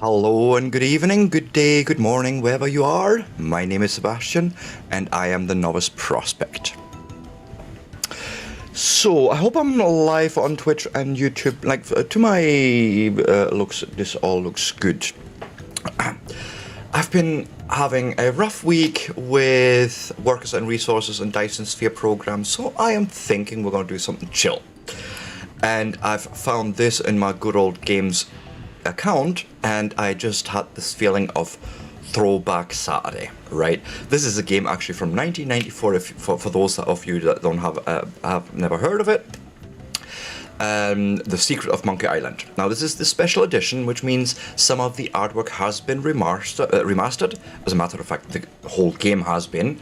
Hello and good evening, good day, good morning, wherever you are. My name is Sebastian and I am the Novice Prospect. So, I hope I'm live on Twitch and YouTube. Like, to my looks, this all looks good. I've been having a rough week with Workers and Resources and Dyson Sphere programs, so I am thinking we're going to do something chill. And I've found this in my good old games account, and I just had this feeling of Throwback Saturday, right? This is a game actually from 1994, for those of you that don't have never heard of it. The Secret of Monkey Island. Now this is the special edition, which means some of the artwork has been remastered. As a matter of fact, the whole game has been,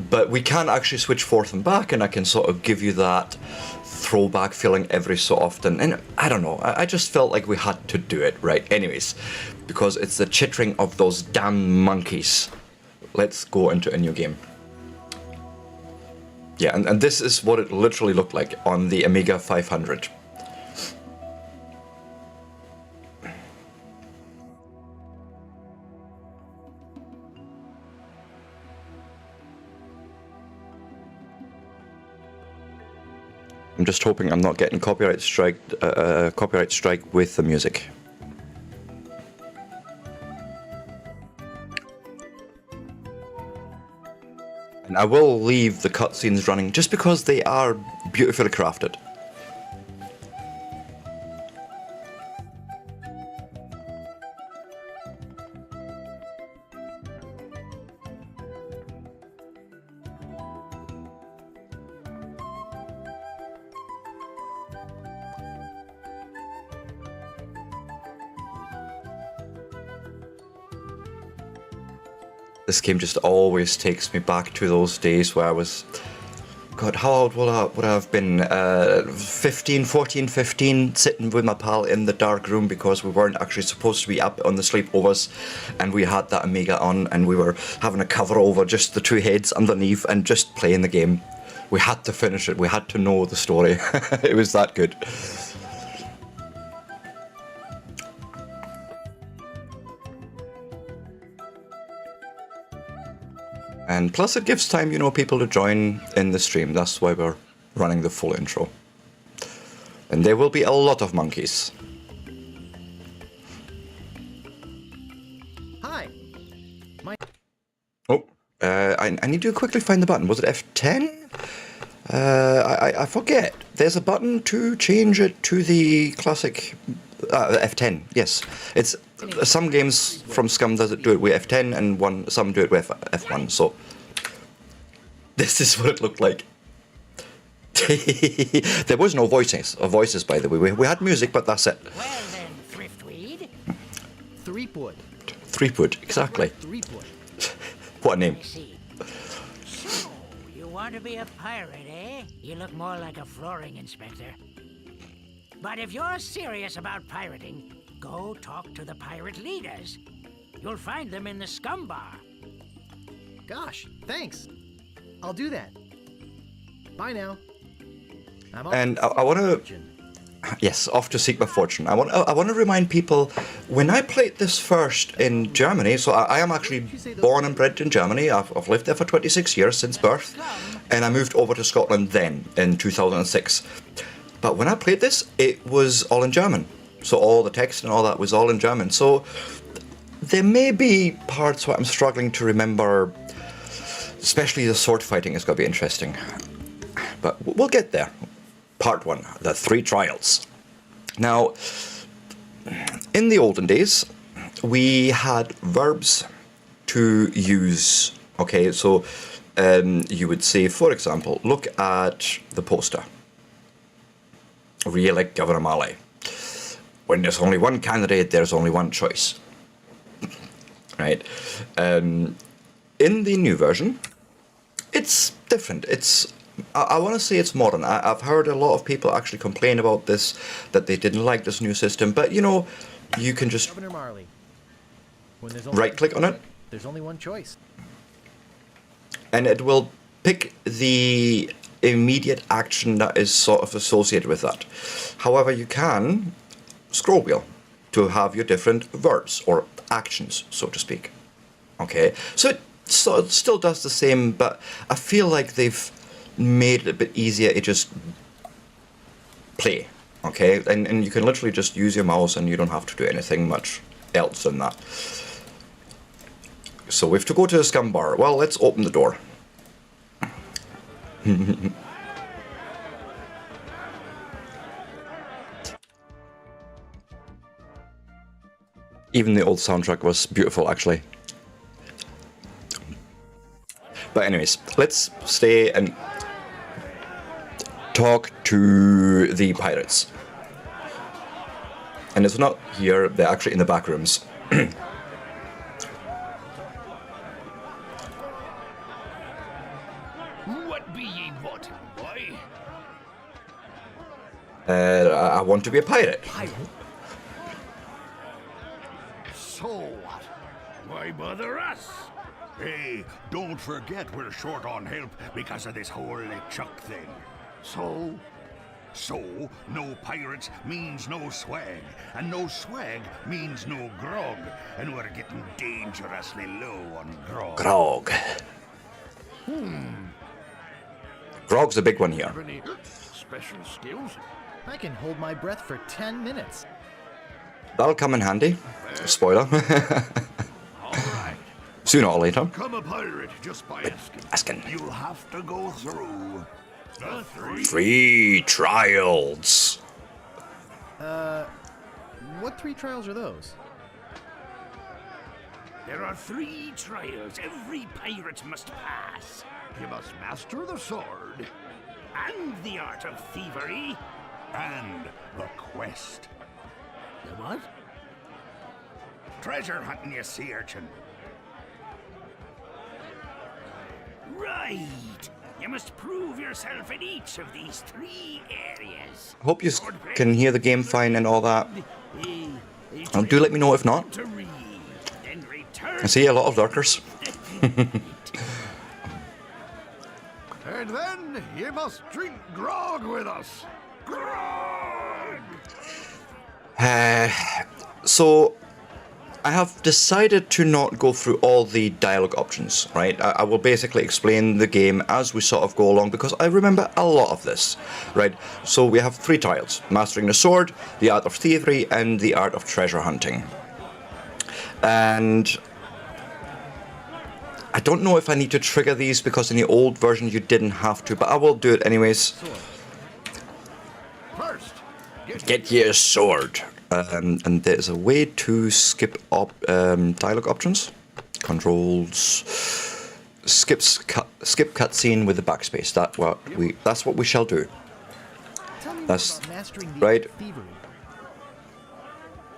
but we can actually switch forth and back, and I can sort of give you that throwback feeling every so often. And I don't know, I just felt like we had to do it, right? Anyways, because it's the chittering of those damn monkeys. Let's go into a new game. Yeah, and this is what it literally looked like on the Amiga 500. I'm just hoping I'm not getting copyright strike with the music. And I will leave the cutscenes running just because they are beautifully crafted. This game just always takes me back to those days where I was, God, how old would I have been? 15, sitting with my pal in the dark room because we weren't actually supposed to be up on the sleepovers, and we had that Amiga on and we were having a cover over just the two heads underneath and just playing the game. We had to finish it, we had to know the story. It was that good. And plus it gives time, you know, people to join in the stream. That's why we're running the full intro. And there will be a lot of monkeys. Hi. Oh, I need to quickly find the button. Was it F10? I forget. There's a button to change it to the classic F10. Yes, it's some games from Scum do it with F10, and some do it with F1. So this is what it looked like. There was no voices, by the way. We had music, but that's it. Well then, Thriftweed. Threepwood. Threepwood, exactly. Threepwood. What a name. I see. So, you want to be a pirate, eh? You look more like a flooring inspector. But if you're serious about pirating, go talk to the pirate leaders. You'll find them in the Scum Bar. Gosh, thanks. I'll do that. Bye now. And I want to... Yes, off to seek my fortune. I want to remind people, when I played this first in Germany, so I am actually born and bred in Germany. I've lived there for 26 years since birth, and I moved over to Scotland then in 2006. But when I played this, it was all in German. So all the text and all that was all in German. So there may be parts where I'm struggling to remember, especially the sword fighting is going to be interesting. But we'll get there. Part 1, the 3 trials. Now, in the olden days, we had verbs to use. Okay, so you would say, for example, look at the poster. Re-elect Governor Mêlée. When there's only one candidate, there's only one choice. Right? In the new version, it's different. I want to say it's modern. I've heard a lot of people actually complain about this, that they didn't like this new system, but you know, you can just right-click on it. There's only one choice. And it will pick the immediate action that is sort of associated with that. However, you can scroll wheel. to have your different verbs or actions, so to speak. Okay, so it still does the same, but I feel like they've made it a bit easier to just play. Okay, and you can literally just use your mouse and you don't have to do anything much else than that. So we have to go to the scum bar. Well, let's open the door. Even the old soundtrack was beautiful, actually. But anyways, let's stay and talk to the pirates. And it's not here, they're actually in the back rooms. What be ye wanting, boy? I want to be a pirate. So what? Why bother us? Hey, don't forget we're short on help because of this whole LeChuck thing. So, no pirates means no swag, and no swag means no grog, and we're getting dangerously low on grog. Grog. Grog's a big one here. Have any special skills? I can hold my breath for 10 minutes. That'll come in handy. Spoiler. All right. Sooner or later. Become a pirate just by asking. You'll have to go through the 3 trials. What 3 trials are those? There are 3 trials every pirate must pass. You must master the sword, and the art of thievery, and the quest. The what? Treasure hunting, you sea urchin. Right. You must prove yourself in each of these 3 areas. Hope you can hear the game fine and all that. Do let me know if not. I see a lot of lurkers. And then you must drink grog with us. Grog! So, I have decided to not go through all the dialogue options, right? I will basically explain the game as we sort of go along because I remember a lot of this, right? So we have 3 trials: mastering the sword, the art of thievery, and the art of treasure hunting. And I don't know if I need to trigger these because in the old version you didn't have to, but I will do it anyways. First, Get your sword. And there's a way to skip dialogue options. Controls. Skip cutscene with the backspace. That's what we shall do. Tell me That's more about mastering the right. art of thievery.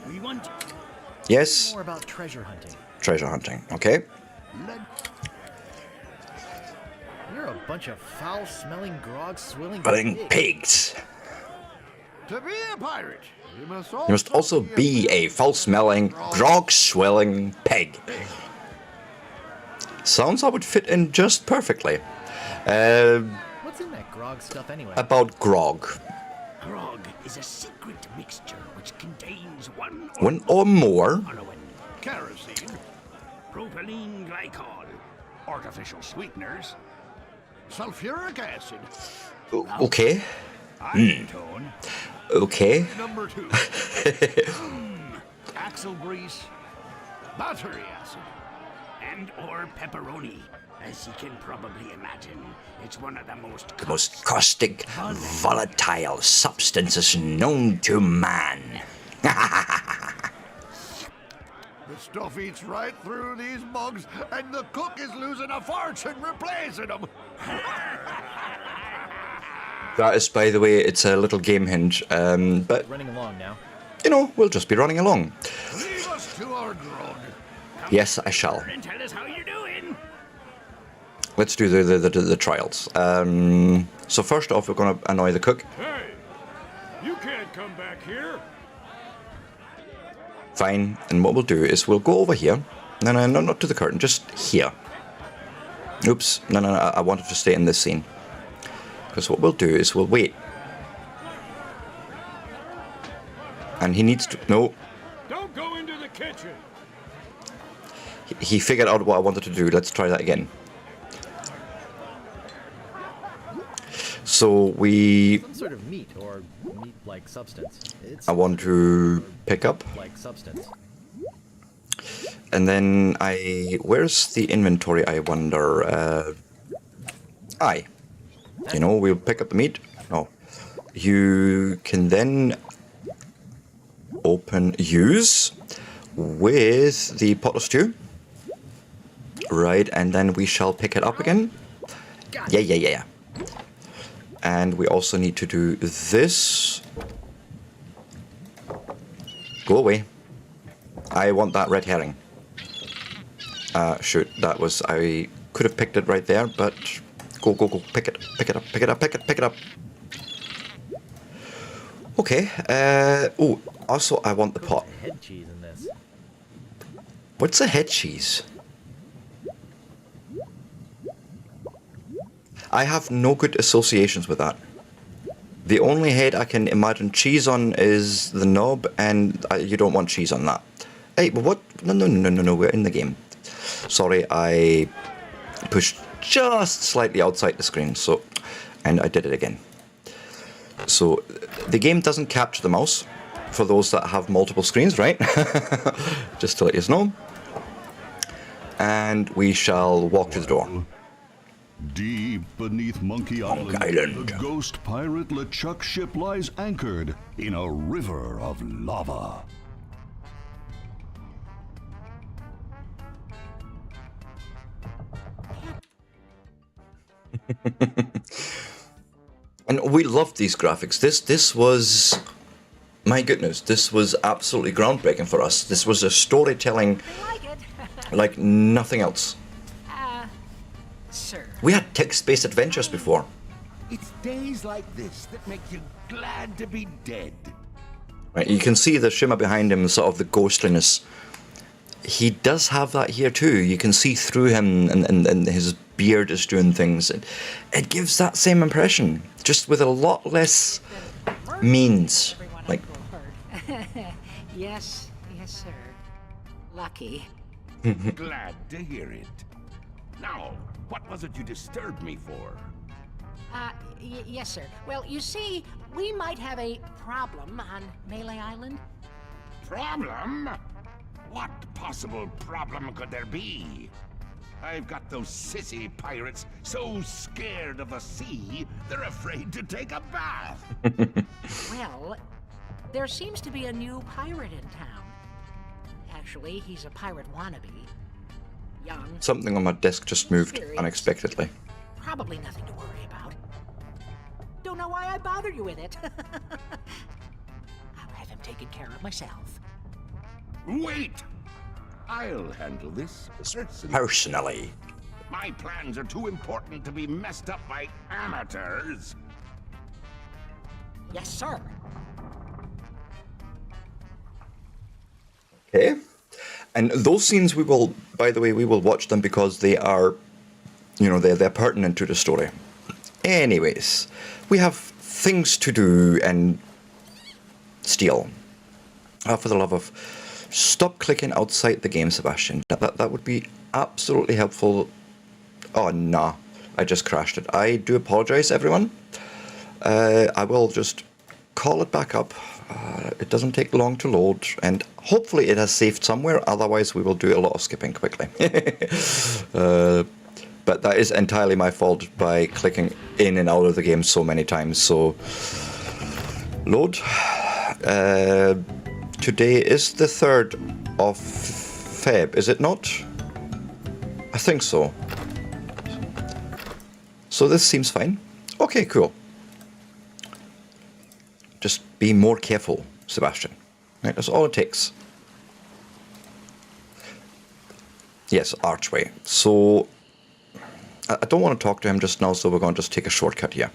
we want Yes. More about treasure hunting. Treasure hunting. Okay. You're a bunch of foul-smelling, grog-swilling Pigs. to be a pirate. You You must also be a foul-smelling, grog-swilling pig. Sounds I would fit in just perfectly. What's in that grog stuff anyway? About grog. Grog is a secret mixture which contains One or more. following: kerosene, propylene glycol, artificial sweeteners, sulfuric acid, Okay. acetone, Okay. number 2, axle grease, battery acid, and or pepperoni. As you can probably imagine, it's one of the The most caustic, volatile substances known to man. The stuff eats right through these mugs, and the cook is losing a fortune replacing them. That is, by the way, it's a little game hinge, but, Running along now. you know, we'll just be running along. Leave us to our grog. Yes, I shall. And tell us how you're doing. Let's do the trials. So first off, we're going to annoy the cook. Hey, you can't come back here. Fine. And what we'll do is we'll go over here. No, not to the curtain, just here. Oops. No, I wanted to stay in this scene. Because what we'll do is we'll wait. And he needs to... No. kitchen. He figured out what I wanted to do. Let's try that again. So we... Some sort of meat or meat-like substance. It's I want to pick up. like substance. And then where's the inventory, I wonder? You know, we'll pick up the meat. No. You can then use with the pot of stew. Right, and then we shall pick it up again. Yeah. And we also need to do this. Go away. I want that red herring. Shoot, that was... I could have picked it right there, but... Go. Pick it up. Okay. Oh, also I want the pot. Head cheese in this. What's a head cheese? I have no good associations with that. The only head I can imagine cheese on is the knob, and you don't want cheese on that. Hey, but what? No, we're in the game. Sorry, I pushed just slightly outside the screen, so, and I did it again. So, the game doesn't capture the mouse, for those that have multiple screens, right? Just to let you know. And we shall walk to the door. Deep beneath Monkey Island, the ghost pirate LeChuck ship lies anchored in a river of lava. And we loved these graphics. This was, my goodness, this was absolutely groundbreaking for us. This was a storytelling like nothing else. Sir. We had text-based adventures before. It's days like this that make you glad to be dead. Right, you can see the shimmer behind him, sort of the ghostliness. He does have that here too. You can see through him, and his beard is doing things. It gives that same impression, just with a lot less means. Like, Yes, sir. Lucky. Glad to hear it. Now, what was it you disturbed me for? Yes, sir. Well, you see, we might have a problem on Mêlée Island. Problem? What possible problem could there be? I've got those sissy pirates so scared of the sea, they're afraid to take a bath. Well, there seems to be a new pirate in town. Actually, he's a pirate wannabe. Young. something on my desk just moved unexpectedly. Probably nothing to worry about. Don't know why I bothered you with it. I'll have him taken care of myself. Wait! I'll handle this Personally. My plans are too important to be messed up by amateurs. Yes, sir. Okay. And those scenes we will, by the way, we will watch them because they are, you know, they're pertinent to the story. Anyways, we have things to do and steal. For the love of... Stop clicking outside the game, Sebastian. That would be absolutely helpful. Oh, nah. I just crashed it. I do apologize, everyone. I will just call it back up. It doesn't take long to load, and hopefully it has saved somewhere. Otherwise, we will do a lot of skipping quickly. But that is entirely my fault by clicking in and out of the game so many times. So, load. Today is the 3rd of Feb, is it not? I think so. So this seems fine. Okay, cool. Just be more careful, Sebastian. Right, that's all it takes. Yes, archway. So, I don't want to talk to him just now, so we're going to just take a shortcut here.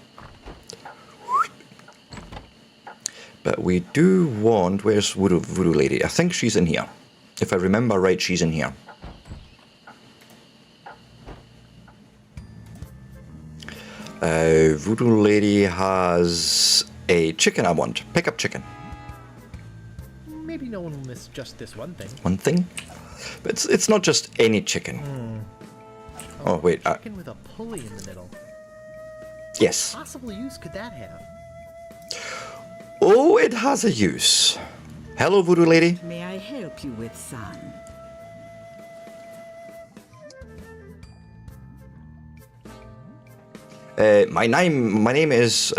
But we do want... Where's Voodoo Lady? I think she's in here. If I remember right, she's in here. Voodoo Lady has a chicken I want. Pick up chicken. Maybe maybe no one will miss just this one thing. One thing? But it's not just any chicken. Oh, wait. Chicken with a pulley in the middle. Yes. What possible use could that have? Oh, it has a use. Hello, voodoo lady. May I help you with, son? My name is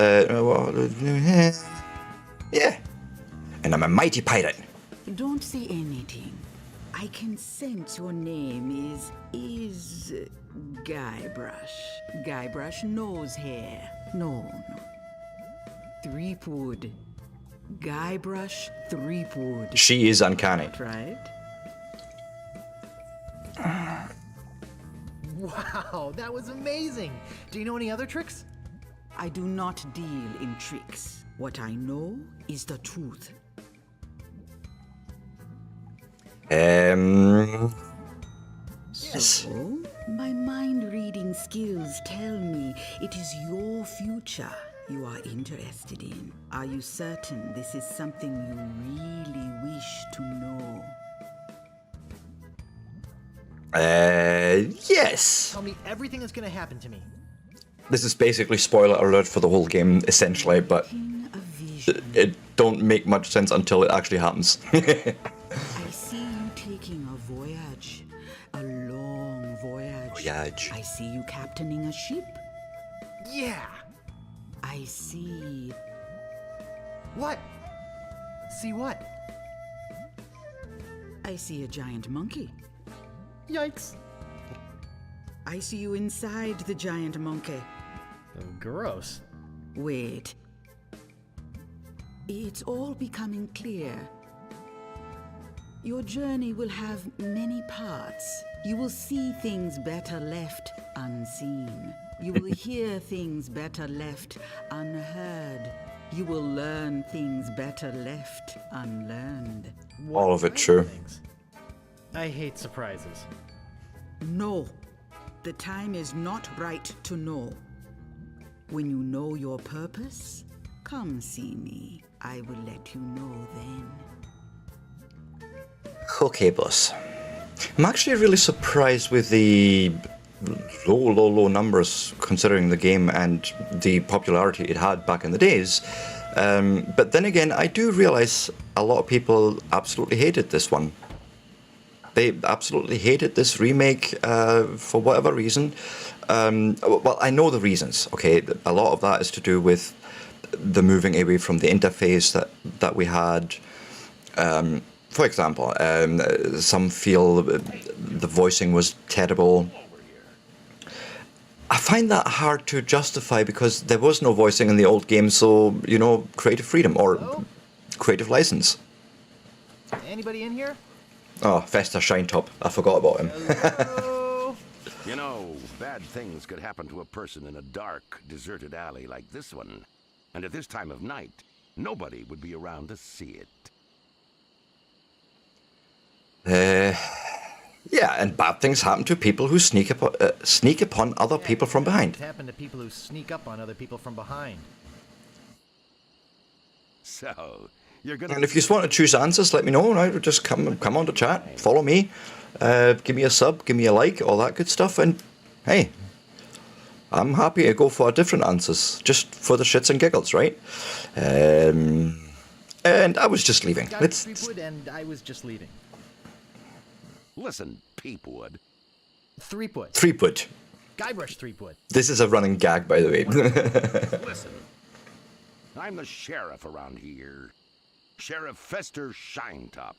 yeah, and I'm a mighty pirate. Don't say anything. I can sense your name is Guybrush. Guybrush nose hair. No. Threepwood. Guybrush Threepwood. She is uncanny. Right? Wow, that was amazing. Do you know any other tricks? I do not deal in tricks. What I know is the truth. Yes. So, my mind-reading skills tell me it is your future you are interested in. Are you certain this is something you really wish to know? Yes. Tell me everything that's gonna happen to me. This is basically spoiler alert for the whole game, essentially, but In a vision, it don't make much sense until it actually happens. I see you taking a voyage. A long voyage. Voyage. I see you captaining a ship. Yeah. I see... What? See what? I see a giant monkey. Yikes. I see you inside the giant monkey. Oh, gross. Wait. It's all becoming clear. Your journey will have many parts. You will see things better left unseen. You will hear things better left unheard. You will learn things better left unlearned. All of it What true. things? I hate surprises. No, the time is not right to know. When you know your purpose, come see me. I will let you know then. Okay, boss. I'm actually really surprised with the low numbers considering the game and the popularity it had back in the days. But then again, I do realize a lot of people absolutely hated this one. They absolutely hated this remake for whatever reason. Well, I know the reasons, okay? A lot of that is to do with the moving away from the interface that we had. For example, some feel the voicing was terrible. I find that hard to justify because there was no voicing in the old game, so, you know, creative freedom or Hello? creative license. Anybody in here? Oh, Fester Shinetop. I forgot about him. Hello? You know, bad things could happen to a person in a dark, deserted alley like this one. And at this time of night, nobody would be around to see it. Yeah, and bad things happen to people who sneak upon other people from behind. It happened to people who sneak up on other people from behind. So, you're gonna... And if you just want to choose answers, let me know. Right? Just come on to chat, follow me, give me a sub, give me a like, all that good stuff, and hey, I'm happy to go for different answers, just for the shits and giggles, right? And I was just leaving. Guybrush Threepwood, and I was just leaving. Listen, Peepwood. Threepwood. Threepwood. Guybrush Threepwood. This is a running gag, by the way. Listen. I'm the sheriff around here. Sheriff Fester Shinetop.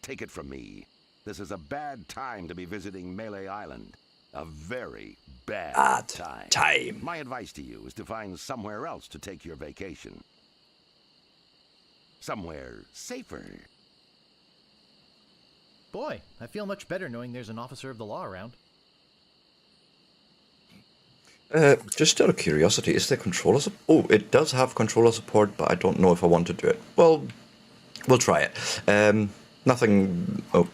Take it from me. This is a bad time to be visiting Mêlée Island. A very bad time. My advice to you is to find somewhere else to take your vacation. Somewhere safer. Boy, I feel much better knowing there's an officer of the law around. Just out of curiosity, is there controller support? Oh, it does have controller support, but I don't know if I want to do it. Well, we'll try it. Nothing. Oh,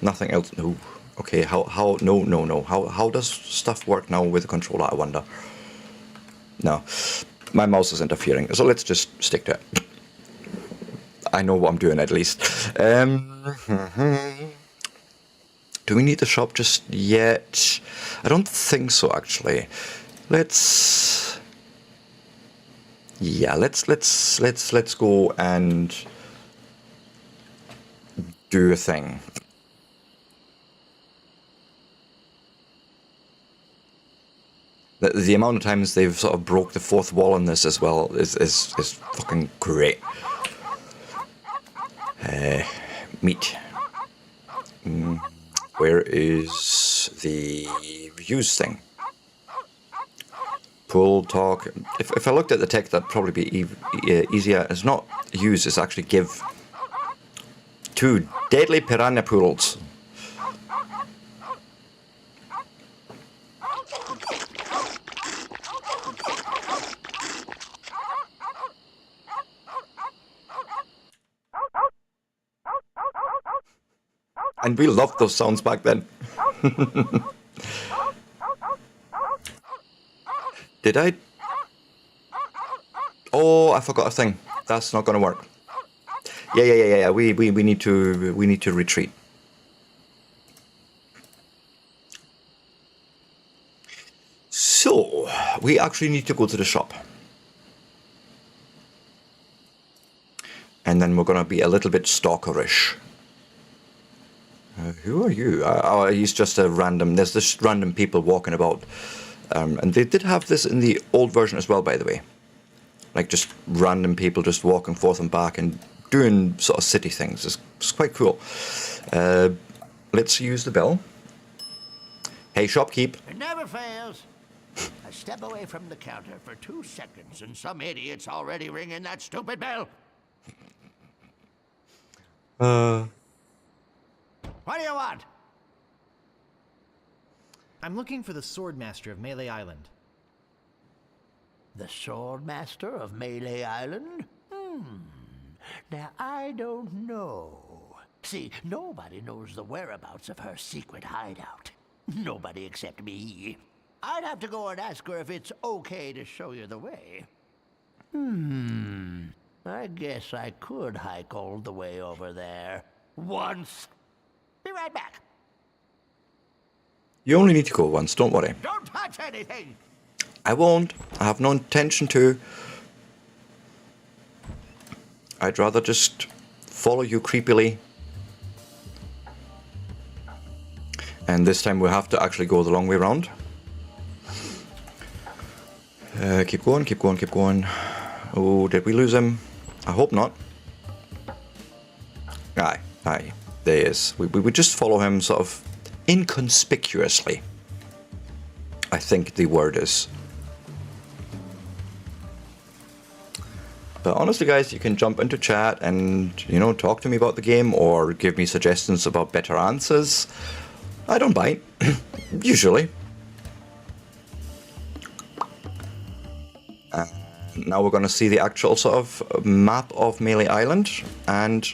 nothing else. No. Okay. How? No. How does stuff work now with the controller? I wonder. No, my mouse is interfering, so let's just stick to it. I know what I'm doing at least. Do we need the shop just yet? I don't think so, actually. Let's go and do a thing. The amount of times they've sort of broke the fourth wall in this as well is fucking great. Meat. Where is the use thing? Pull, talk. If I looked at the text, that'd probably be easier. It's not use, it's actually give. 2 deadly piranha poodles. And we loved those sounds back then. Did I? Oh, I forgot a thing. That's not gonna work. Yeah. We need to retreat. So we actually need to go to the shop. And then we're gonna be a little bit stalkerish. Who are you? Oh, he's just a random. There's just random people walking about, and they did have this in the old version as well, by the way. Like just random people just walking forth and back and doing sort of city things. It's quite cool. Let's use the bell. Hey, shopkeep. It never fails. I step away from the counter for 2 seconds, and some idiot's already ringing that stupid bell. What do you want? I'm looking for the Swordmaster of Mêlée Island. The Swordmaster of Mêlée Island? Now, I don't know. See, nobody knows the whereabouts of her secret hideout. Nobody except me. I'd have to go and ask her if it's okay to show you the way. I guess I could hike all the way over there. Once. Be right back. You only need to go once, don't worry. Don't touch anything! I won't. I have no intention to. I'd rather just follow you creepily. And this time we'll have to actually go the long way around. Keep going. Oh, did we lose him? I hope not. Aye. There he is. We would just follow him sort of inconspicuously. I think the word is. But honestly, guys, you can jump into chat and, you know, talk to me about the game or give me suggestions about better answers. I don't bite, usually. Now we're going to see the actual sort of map of Mêlée Island, and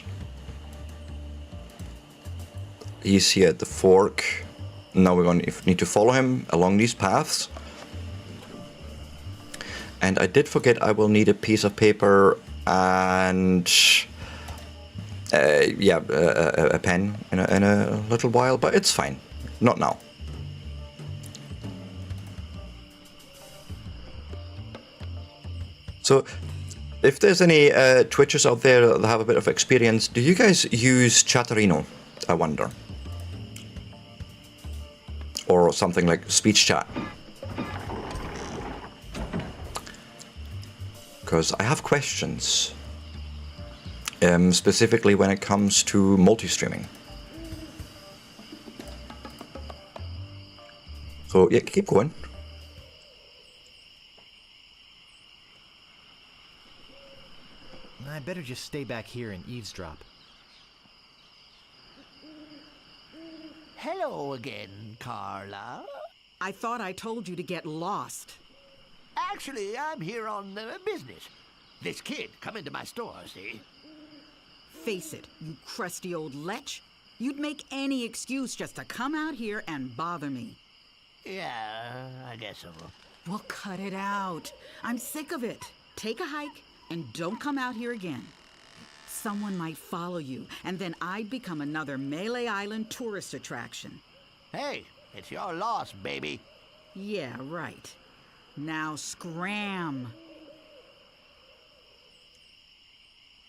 he's here at the fork. Now we're going to need to follow him along these paths. And I did forget I will need a piece of paper and a pen in a little while, but it's fine. Not now. So, if there's any Twitchers out there that have a bit of experience, do you guys use Chatterino, I wonder? Or something like speech chat? Because I have questions. Specifically when it comes to multi-streaming. So, yeah, keep going. I better just stay back here and eavesdrop. Hello again, Carla. I thought I told you to get lost. Actually, I'm here on business. This kid come into my store, see? Face it, you crusty old lech. You'd make any excuse just to come out here and bother me. Yeah, I guess so. Well, cut it out. I'm sick of it. Take a hike and don't come out here again. Someone might follow you, and then I'd become another Mêlée Island tourist attraction. Hey, it's your loss, baby. Yeah, right. Now scram.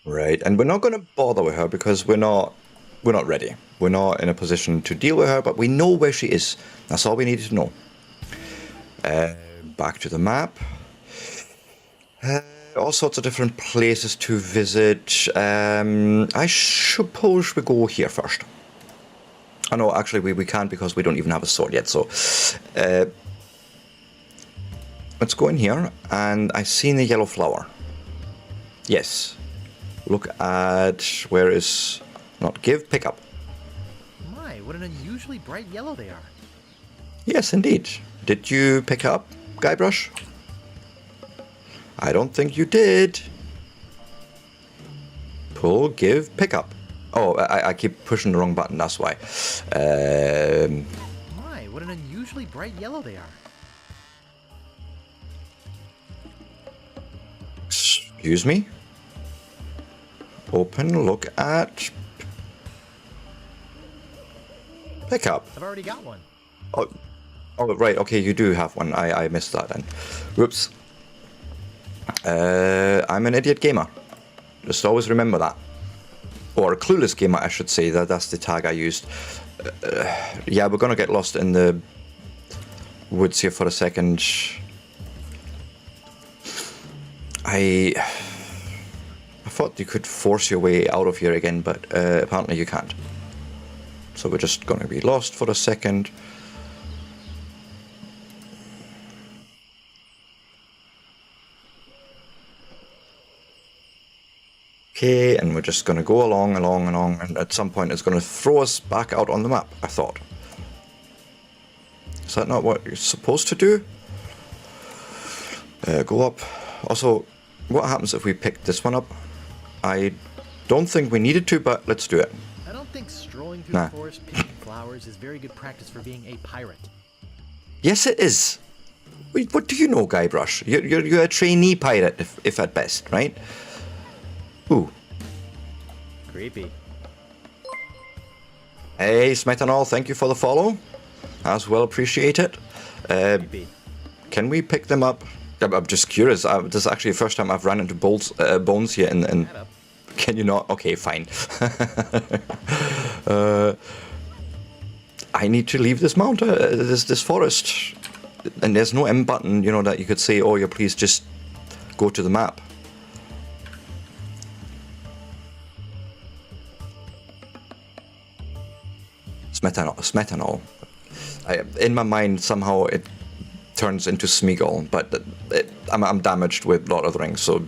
Right, and we're not going to bother with her because we're not ready. We're not in a position to deal with her, but we know where she is. That's all we needed to know. Back to the map. All sorts of different places to visit. I suppose we go here first. Oh no, actually we can't because we don't even have a sword yet, so... let's go in here, and I seen the yellow flower. Yes. Look at... where is... not give, pick up. My, what an unusually bright yellow they are. Yes, indeed. Did you pick up, Guybrush? I don't think you did. Pull, give, pick up. Oh, I keep pushing the wrong button, that's why. My, what an unusually bright yellow they are. Excuse me? Open, look at... pick up. I've already got one. Oh, right, okay, you do have one. I missed that then. Whoops. I'm an idiot gamer. Just always remember that. Or a clueless gamer, I should say. That's the tag I used. Yeah, we're gonna get lost in the woods here for a second. I thought you could force your way out of here again, but apparently you can't. So we're just gonna be lost for a second. Okay, and we're just going to go along, and at some point it's going to throw us back out on the map, I thought. Is that not what you're supposed to do? Go up. Also, what happens if we pick this one up? I don't think we needed to, but let's do it. I don't think strolling through the forest picking flowers is very good practice for being a pirate. Yes, it is. Wait, what do you know, Guybrush? You're a trainee pirate, if at best, right? Ooh. Creepy. Hey, Smith and all, thank you for the follow. As well appreciate it. Creepy. Can we pick them up? I'm just curious. This is actually the first time I've run into bones here. And can you not? Okay, fine. I need to leave this mount, this forest. And there's no M button, you know, that you could say, oh, yeah, please just go to the map. Smethanol. In my mind, somehow it turns into Smeagol, but I'm damaged with Lord of the Rings, so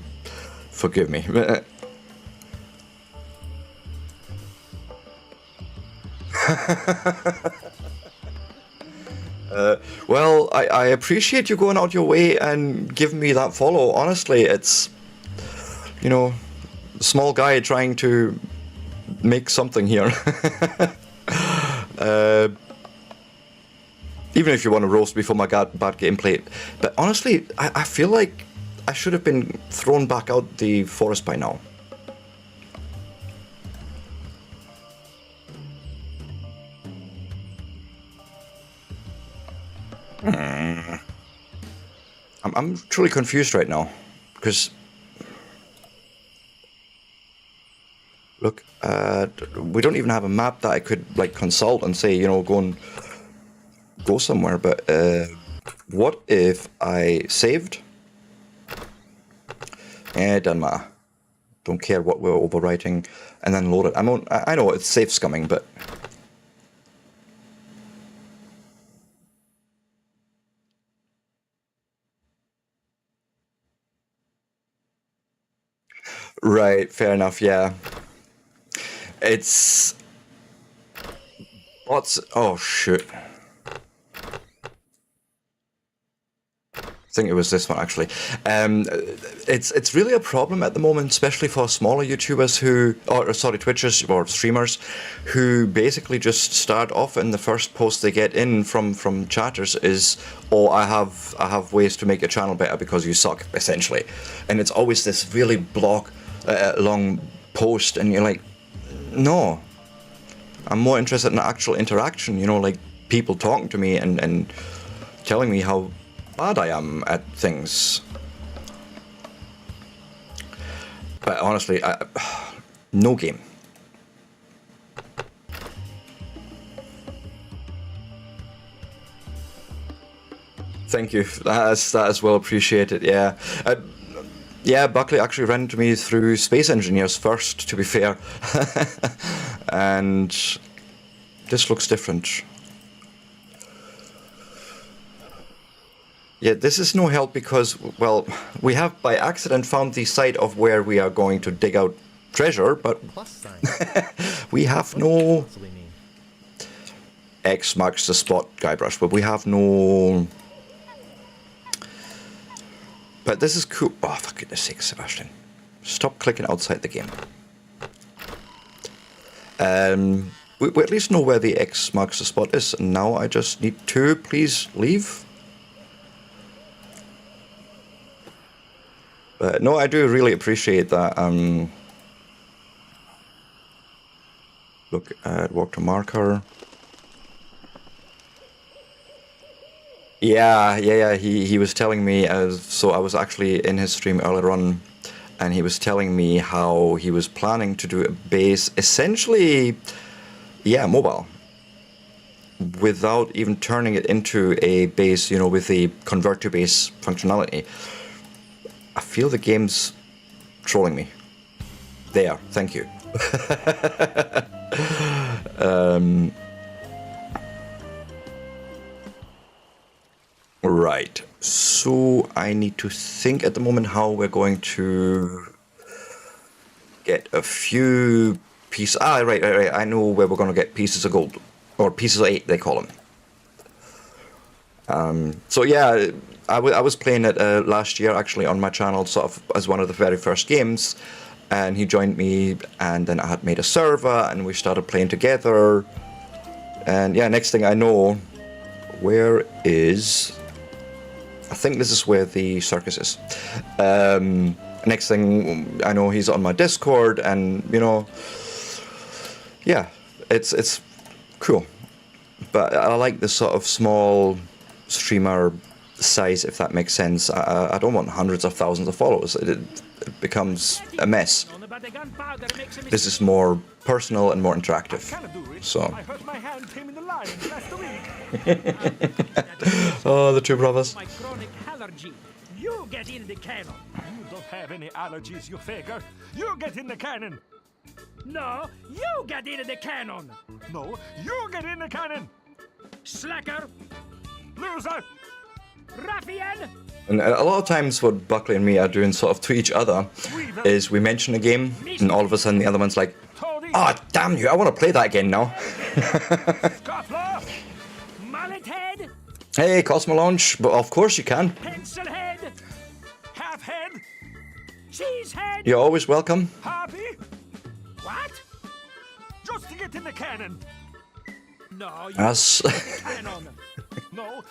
forgive me. Well, I appreciate you going out your way and giving me that follow. Honestly, it's, you know, small guy trying to make something here. Even if you want to roast me for my bad gameplay. But honestly, I feel like I should have been thrown back out the forest by now. I'm truly confused right now. Because... look, we don't even have a map that I could like consult and say, you know, go somewhere. But what if I saved? Doesn't matter. Don't care what we're overwriting, and then load it. I know it's safe scumming, but right, fair enough. Yeah. It's... what's... oh, shoot. I think it was this one, actually. It's really a problem at the moment, especially for smaller YouTubers who... or, sorry, Twitchers or streamers who basically just start off and the first post they get in from chatters is, oh, I have ways to make your channel better because you suck, essentially. And it's always this really long post, and you're like, no, I'm more interested in actual interaction, you know, like people talking to me and telling me how bad I am at things. But honestly, no game. Thank you. That is well appreciated. Yeah, yeah. Buckley actually ran into me through Space Engineers first, to be fair, and this looks different. Yeah, this is no help because, well, we have by accident found the site of where we are going to dig out treasure, but we have no. X marks the spot, Guybrush, but we have no. But this is cool. Oh, for goodness sake, Sebastian. Stop clicking outside the game. We at least know where the X marks the spot is, and now I just need to please leave. But no, I do really appreciate that. Look at walk to marker. Yeah. He was telling me, so I was actually in his stream earlier on, and he was telling me how he was planning to do a base, essentially, yeah, mobile, without even turning it into a base, you know, with the convert to base functionality. I feel the game's trolling me. There, thank you. Right, so I need to think at the moment how we're going to get a few pieces. Right. I know where we're going to get pieces of gold, or pieces of 8 they call them. So yeah, I was playing it last year actually on my channel, sort of as one of the very first games, and he joined me, and then I had made a server, and we started playing together. And yeah, next thing I know, where is... I think this is where the circus is. Next thing I know, he's on my Discord, and you know, yeah, it's cool. But I like this sort of small streamer size, if that makes sense. I don't want hundreds of thousands of followers. It becomes a mess. This is more personal and more interactive. So. Oh, the two brothers. You get in the cannon. You don't have any allergies, you faker. You get in the cannon. No, you get in the cannon. No, you get in the cannon. Slacker. Loser. Ruffian. And a lot of times what Buckley and me are doing sort of to each other is we mention a game and all of a sudden the other one's like, oh, damn you, I want to play that again now. Mullet head. Hey, Cosmo Launch, but of course you can. Pencil head. Half head. Cheese head. You're always welcome. Happy? What? Just to get in the cannon. No, you Yes. cannon. No,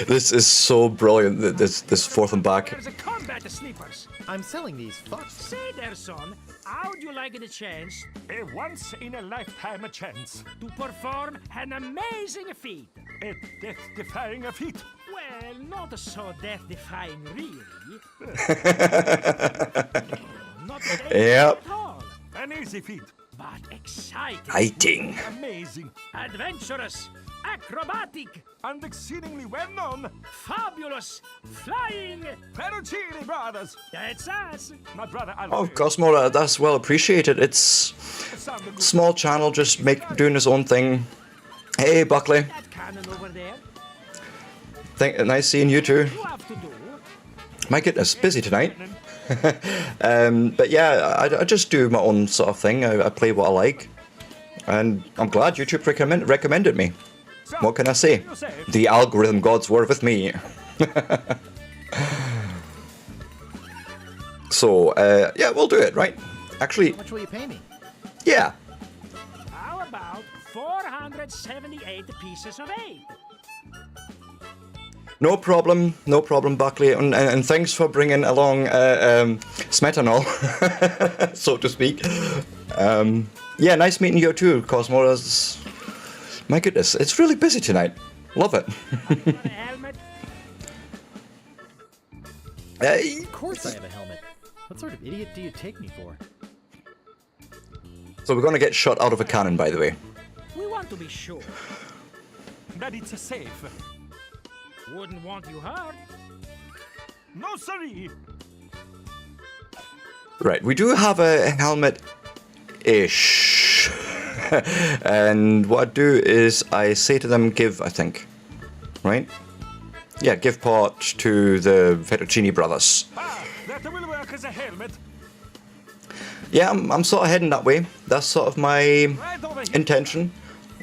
This is so brilliant, this forth and back. there's a combat sleepers. I'm selling these. Fuck. Say there, son, how'd you like the chance? A once-in-a-lifetime chance. To perform an amazing feat. A death-defying feat. Well, not so death-defying, really. Not Yep. at all. An easy feat. But exciting. Fighting. Amazing. Adventurous. Acrobatic. And exceedingly well-known. Fabulous. Flying. Peruccini Brothers. That's us. My brother Oh, Cosmo, that's well appreciated. It's small channel, just doing his own thing. Hey, Buckley. That cannon over there. Nice seeing you too. You have to do. My goodness, busy tonight. But yeah, I just do my own sort of thing. I play what I like. And I'm glad YouTube recommended me. What can I say? The algorithm gods were with me. So, yeah, we'll do it, right? Actually, How much will you pay me? yeah. How about 478 pieces of 8? No problem, Buckley, and thanks for bringing along Smetanol, so to speak. Yeah, nice meeting you too, Cosmo. My goodness, it's really busy tonight. Love it. Of course I have a helmet. What sort of idiot do you take me for? So we're gonna get shot out of a cannon, by the way. We want to be sure. That it's safe. Wouldn't want you hurt. No, sorry. Right, we do have a helmet-ish. And what I do is I say to them, give, I think. Right? Yeah, give part to the Fettuccine brothers. Ah, that will work as a helmet. Yeah, I'm sort of heading that way. That's sort of my Right over here. intention.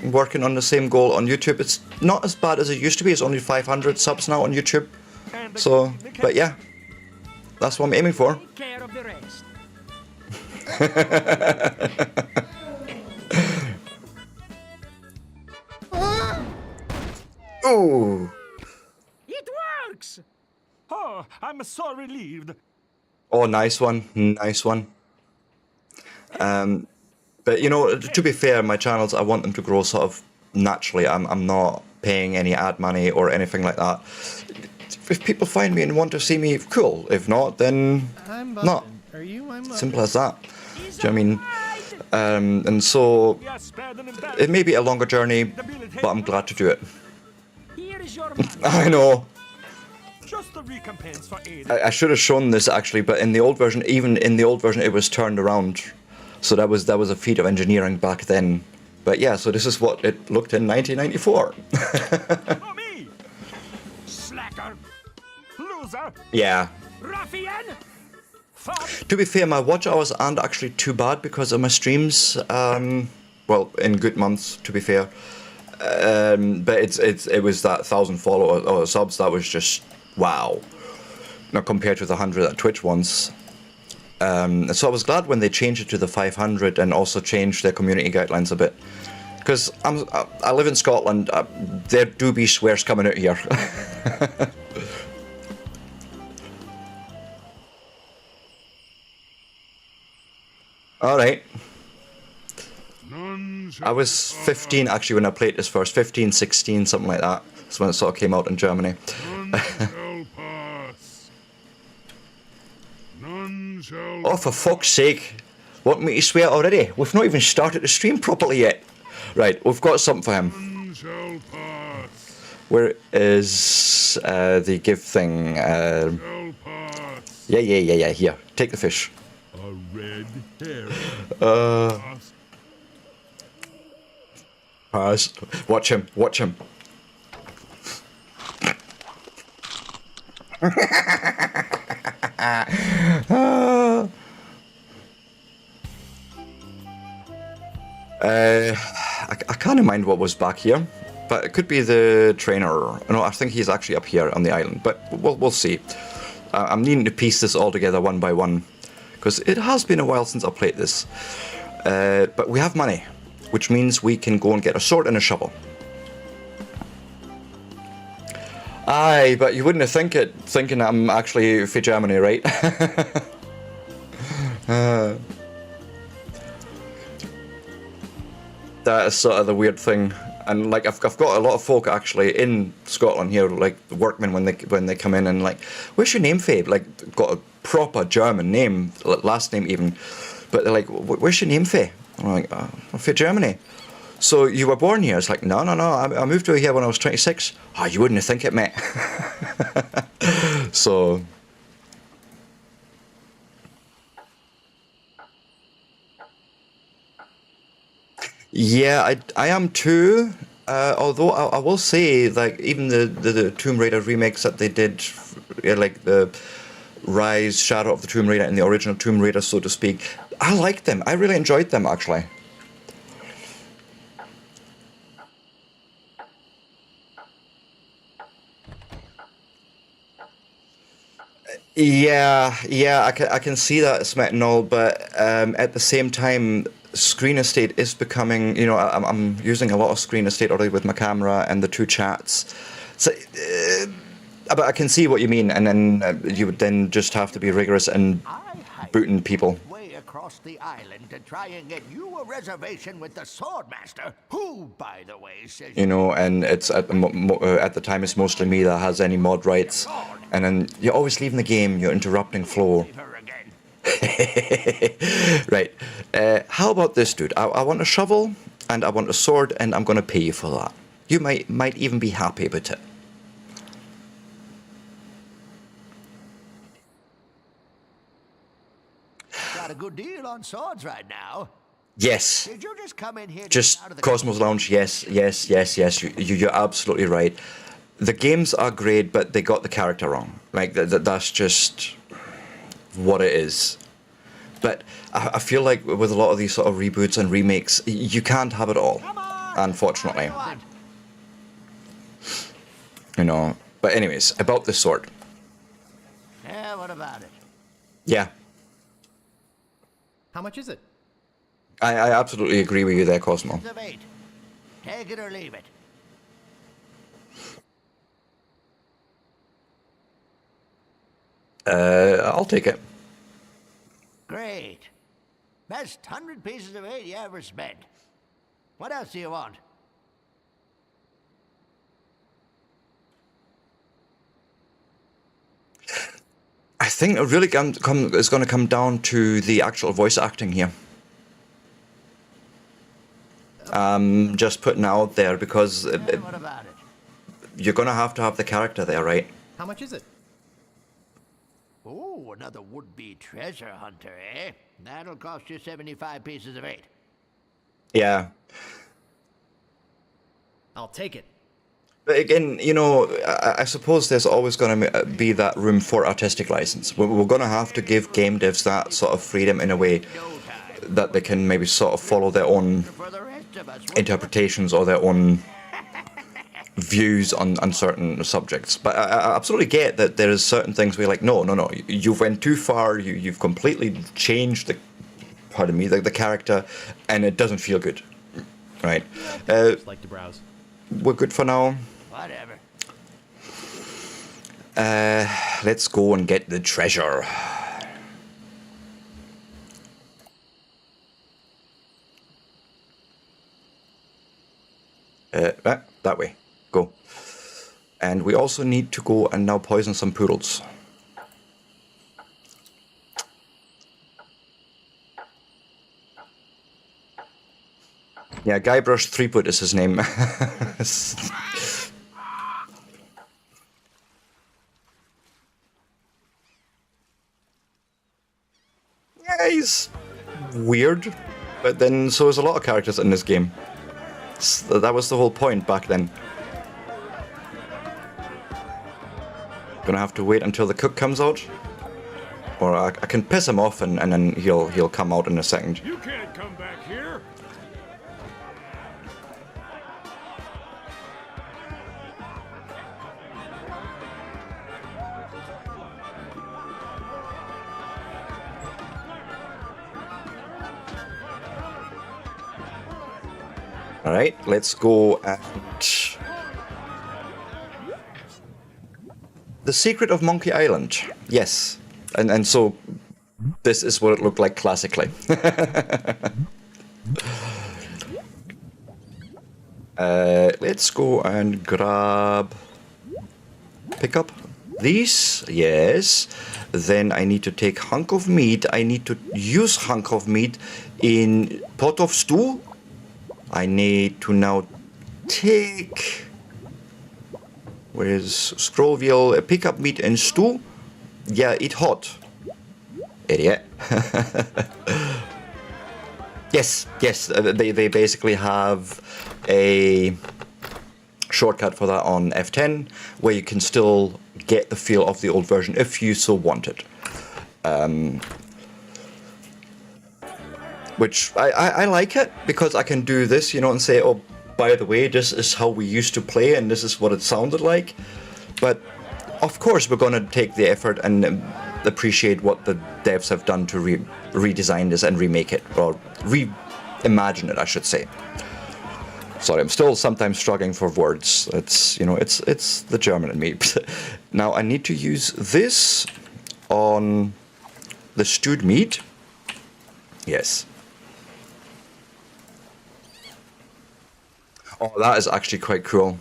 Working on the same goal on YouTube. It's not as bad as it used to be. It's only 500 subs now on YouTube. So, but yeah, that's what I'm aiming for. Take care of the rest. Ooh. It works! Oh, I'm so relieved. Oh, nice one. Nice one. But you know, to be fair, my channels, I want them to grow sort of naturally. I'm not paying any ad money or anything like that. If people find me and want to see me, cool. If not, then not. Are you? I'm Simple as that. Do you know what I mean? And so We are spared an it embarrassment. may be a longer journey, but I'm glad to do it. Here is your money. I know. Just a recompense for aid. I should have shown this actually, but in the old version, even in the old version, it was turned around. So that was a feat of engineering back then. But yeah, so this is what it looked in 1994. For me! Slacker! Loser! Yeah. Ruffian! Fuck! To be fair, my watch hours aren't actually too bad because of my streams. Well, in good months, to be fair. But it was that 1,000 followers or subs that was just wow. Now compared to the 100 at Twitch once. So I was glad when they changed it to the 500 and also changed their community guidelines a bit. Because I live in Scotland, there do be swears coming out here. Alright. I was 15 actually when I played this first. 15, 16, something like that. That's when it sort of came out in Germany. Oh, for fuck's sake. Want me to swear already? We've not even started the stream properly yet. Right, we've got something for him. Where is the give thing? Yeah, here. Take the fish. A red herring. Pass. Watch him. I can't mind what was back here, but it could be the trainer. No, I think he's actually up here on the island, but we'll see. I'm needing to piece this all together one by one, because it has been a while since I played this. But we have money, which means we can go and get a sword and a shovel. Aye, but you wouldn't have thinking I'm actually for Germany, right? That is sort of the weird thing, and like I've got a lot of folk actually in Scotland here, like the workmen when they come in and like, where's your name, Fabe? Like got a proper German name, last name even, but they're like, where's your name, Faye? I'm like, I'm for Germany. So you were born here? It's like, no, I moved over here when I was 26. Oh, you wouldn't think it, mate. So. Yeah, I am too. Although I will say, like, even the Tomb Raider remakes that they did, like the Rise, Shadow of the Tomb Raider, and the original Tomb Raider, so to speak, I liked them. I really enjoyed them, actually. Yeah, I can see that, Smetanol, but at the same time, screen estate is becoming, you know, I'm using a lot of screen estate already with my camera and the two chats. So But I can see what you mean, and then you would then just have to be rigorous and booting people. Way across the island to try and get you a reservation with the Swordmaster, who, by the way, says You know, and it's at the time it's mostly me that has any mod rights, and then you're always leaving the game. You're interrupting flow. her again. Right. How about this, dude? I want a shovel and I want a sword, and I'm gonna pay you for that. You might even be happy about it. Got a good deal on swords right now. Yes. Did you just come in here to Just get out of the Cosmos Lounge. Yes. You're absolutely right. The games are great, but they got the character wrong. Like that's just what it is. But I feel like with a lot of these sort of reboots and remakes, you can't have it all, unfortunately. You know. But anyways, about the sword. Yeah, what about it? Yeah, How much is it? I absolutely agree with you there, Cosmo. Of 8. Take it or leave it. I'll take it. Great. Best 100 pieces of 8 you ever spent. What else do you want? I think it really is going to come down to the actual voice acting here. Just putting out there because What about it? you're going to have the character there, right? How much is it? Oh, another would-be treasure hunter, eh? That'll cost you 75 pieces of 8. Yeah. I'll take it. But again, you know, I suppose there's always going to be that room for artistic license. We're going to have to give game devs that sort of freedom in a way that they can maybe sort of follow their own For the rest of us, interpretations or their own views on certain subjects. But I absolutely get that there is certain things where you're like, no, you've went too far, you've completely changed the character, and it doesn't feel good, right? Just like to browse. We're good for now. whatever. Let's go and get the treasure. That way. Go. And we also need to go and now poison some poodles. Yeah, Guybrush Threepwood is his name. Yeah, he's weird, but then so is a lot of characters in this game. So that was the whole point back then. Gonna have to wait until the cook comes out, or I can piss him off and then he'll come out in a second. You can't come back here. Alright, let's go and... The Secret of Monkey Island. Yes. And so this is what it looked like classically. Let's go and grab... Pick up these. Yes. Then I need to take hunk of meat. I need to use hunk of meat in pot of stew. I need to now take... Where's Scroll pick up meat and stew? Yeah, eat hot. Idiot. Yes. They basically have a shortcut for that on F10, where you can still get the feel of the old version if you so wanted. Which I like it, because I can do this, you know, and say, oh, by the way, this is how we used to play and this is what it sounded like. But of course we're going to take the effort and appreciate what the devs have done to redesign this and remake it, or reimagine it, I should say. Sorry, I'm still sometimes struggling for words. It's, you know, it's the German in me. Now I need to use this on the stewed meat. Yes. Oh, that is actually quite cool.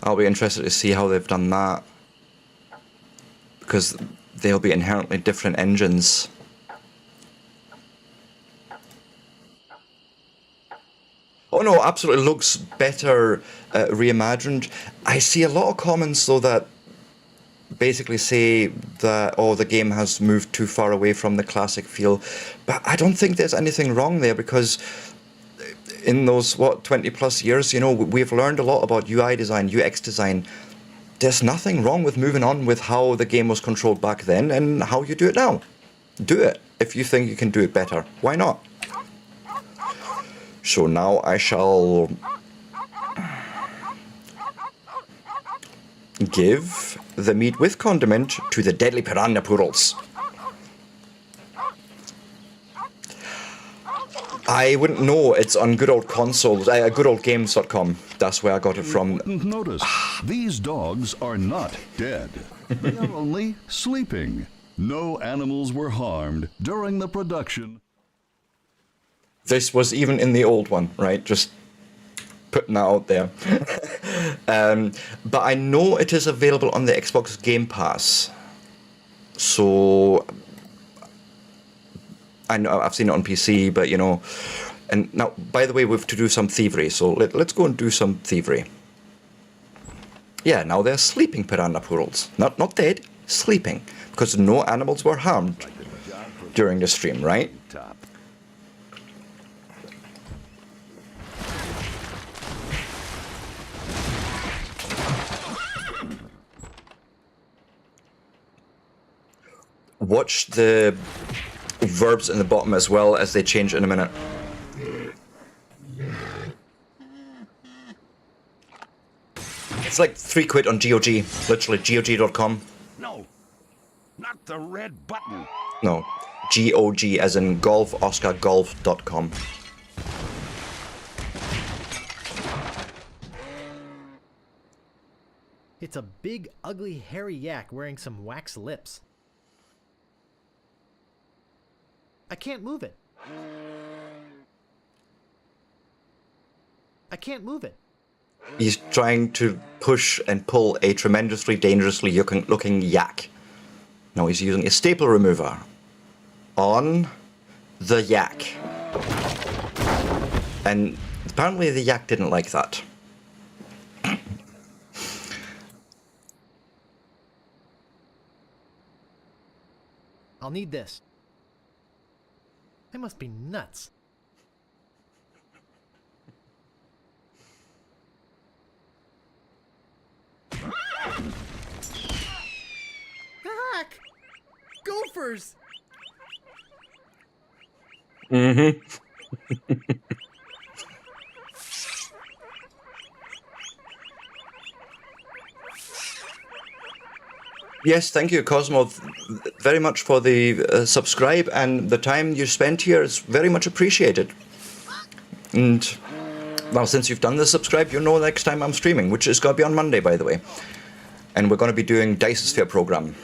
I'll be interested to see how they've done that, because they'll be inherently different engines. Oh no, absolutely looks better reimagined. I see a lot of comments though that basically say that, oh, the game has moved too far away from the classic feel, but I don't think there's anything wrong there, because in those, what, 20 plus years, you know, we've learned a lot about UI design, UX design. There's nothing wrong with moving on with how the game was controlled back then and how you do it now. Do it. If you think you can do it better, why not? So now I shall give the meat with condiment to the deadly piranha poodles. I wouldn't know. It's on good old consoles, goodoldgames.com. That's where I got it from. Notice, these dogs are not dead. They are only sleeping. No animals were harmed during the production. This was even in the old one, right? Just putting that out there. But I know it is available on the Xbox Game Pass. So I know I've seen it on PC, but you know. And now, by the way, we have to do some thievery. So let's go and do some thievery. Yeah, now they're sleeping piranha poodles. Not dead, sleeping. Because no animals were harmed during the stream, right? Watch the verbs in the bottom as well, as they change in a minute. It's like £3 on GOG, literally GOG.com. No, not the red button. No, GOG as in golf, Oscar, golf.com. It's a big, ugly, hairy yak wearing some wax lips. I can't move it. I can't move it. He's trying to push and pull a tremendously dangerously looking yak. Now he's using a staple remover on the yak. And apparently the yak didn't like that. I'll need this. I must be nuts. Heck! Gophers! Mm-hmm. Yes, thank you, Cosmo, very much for the subscribe, and the time you spent here is very much appreciated. And, well, since you've done the subscribe, you'll know next time I'm streaming, which is going to be on Monday, by the way. And we're going to be doing Dice-Sphere program.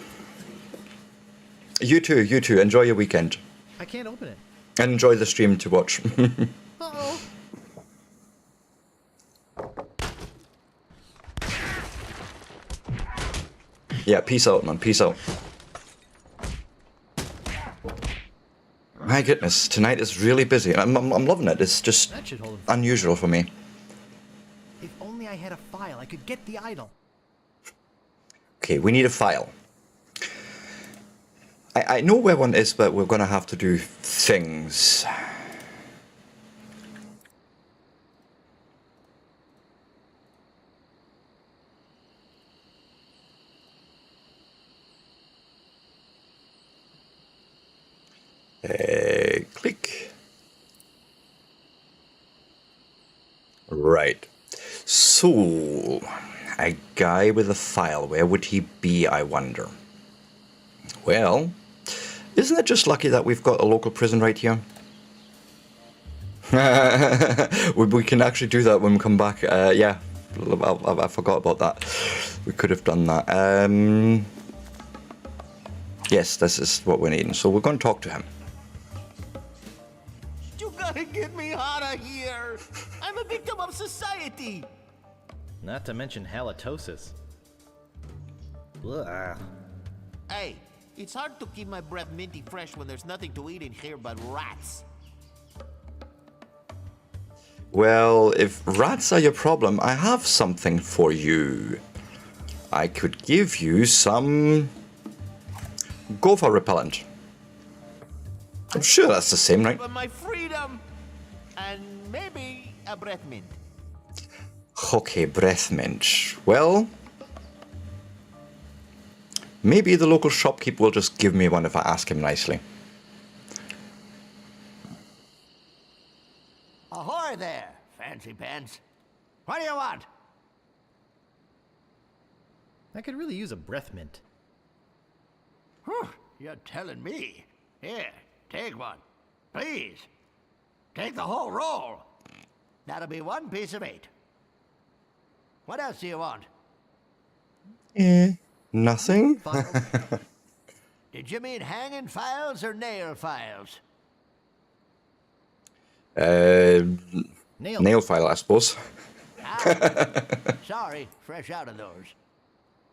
You too, enjoy your weekend. I can't open it. And enjoy the stream to watch. Uh-oh. Yeah, peace out, man. Peace out. My goodness, tonight is really busy. I'm loving it. It's just That should hold him. unusual for me. If only I had a file, I could get the idol. Okay, we need a file. I know where one is, but we're going to have to do things. Click. Right. So, a guy with a file. Where would he be, I wonder? Well, isn't it just lucky that we've got a local prison right here? We can actually do that when we come back. Yeah, I forgot about that. We could have done that. Yes, this is what we're needing. So we're going to talk to him. You gotta get me out of here. I'm a victim of society. Not to mention halitosis. Ugh. Hey, it's hard to keep my breath minty fresh when there's nothing to eat in here but rats. Well, if rats are your problem, I have something for you. I could give you some gopher repellent. I'm sure that's the same, right? But my freedom and maybe a breath mint. Okay, breath mint. Well, maybe the local shopkeeper will just give me one if I ask him nicely. Ahoy there, fancy pants. What do you want? I could really use a breath mint. Whew, you're telling me. Here, take one. Please. Take the whole roll. That'll be 1 piece of 8. What else do you want? Nothing? Did you mean hanging files or nail files? Nail file, I suppose. Sorry, fresh out of those.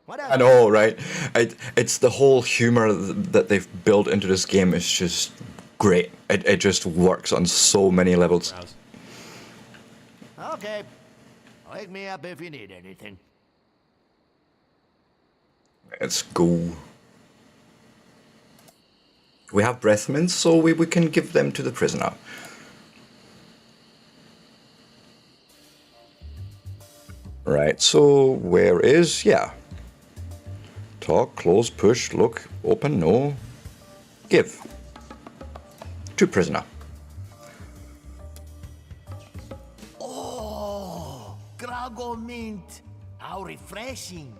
What else? I know, right? It's the whole humor that they've built into this game is just great. It just works on so many levels. Okay. Wake me up if you need anything. Let's go. We have breath mints, so we can give them to the prisoner. Right, so where is... yeah. Talk, close, push, look, open, no. Give. To prisoner. Oh, Groggo mint. How refreshing.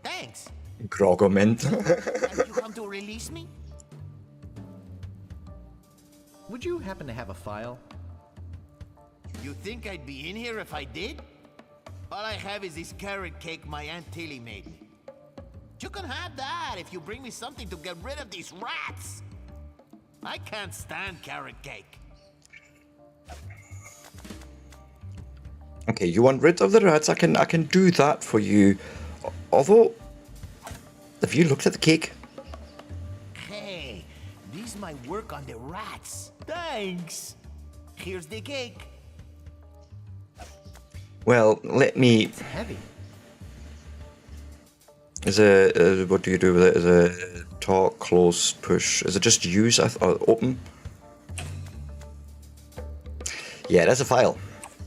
Thanks. Groggo mint. Have you come to release me? Would you happen to have a file? You think I'd be in here if I did? All I have is this carrot cake my Aunt Tilly made me. You can have that if you bring me something to get rid of these rats. I can't stand carrot cake. Okay, you want rid of the rats? I can do that for you. Although, have you looked at the cake? Hey, this might work on the rats. Thanks. Here's the cake. Well, let me... It's heavy. Is it... what do you do with it? Is it talk, close, push? Is it just use or open? Yeah, that's a file.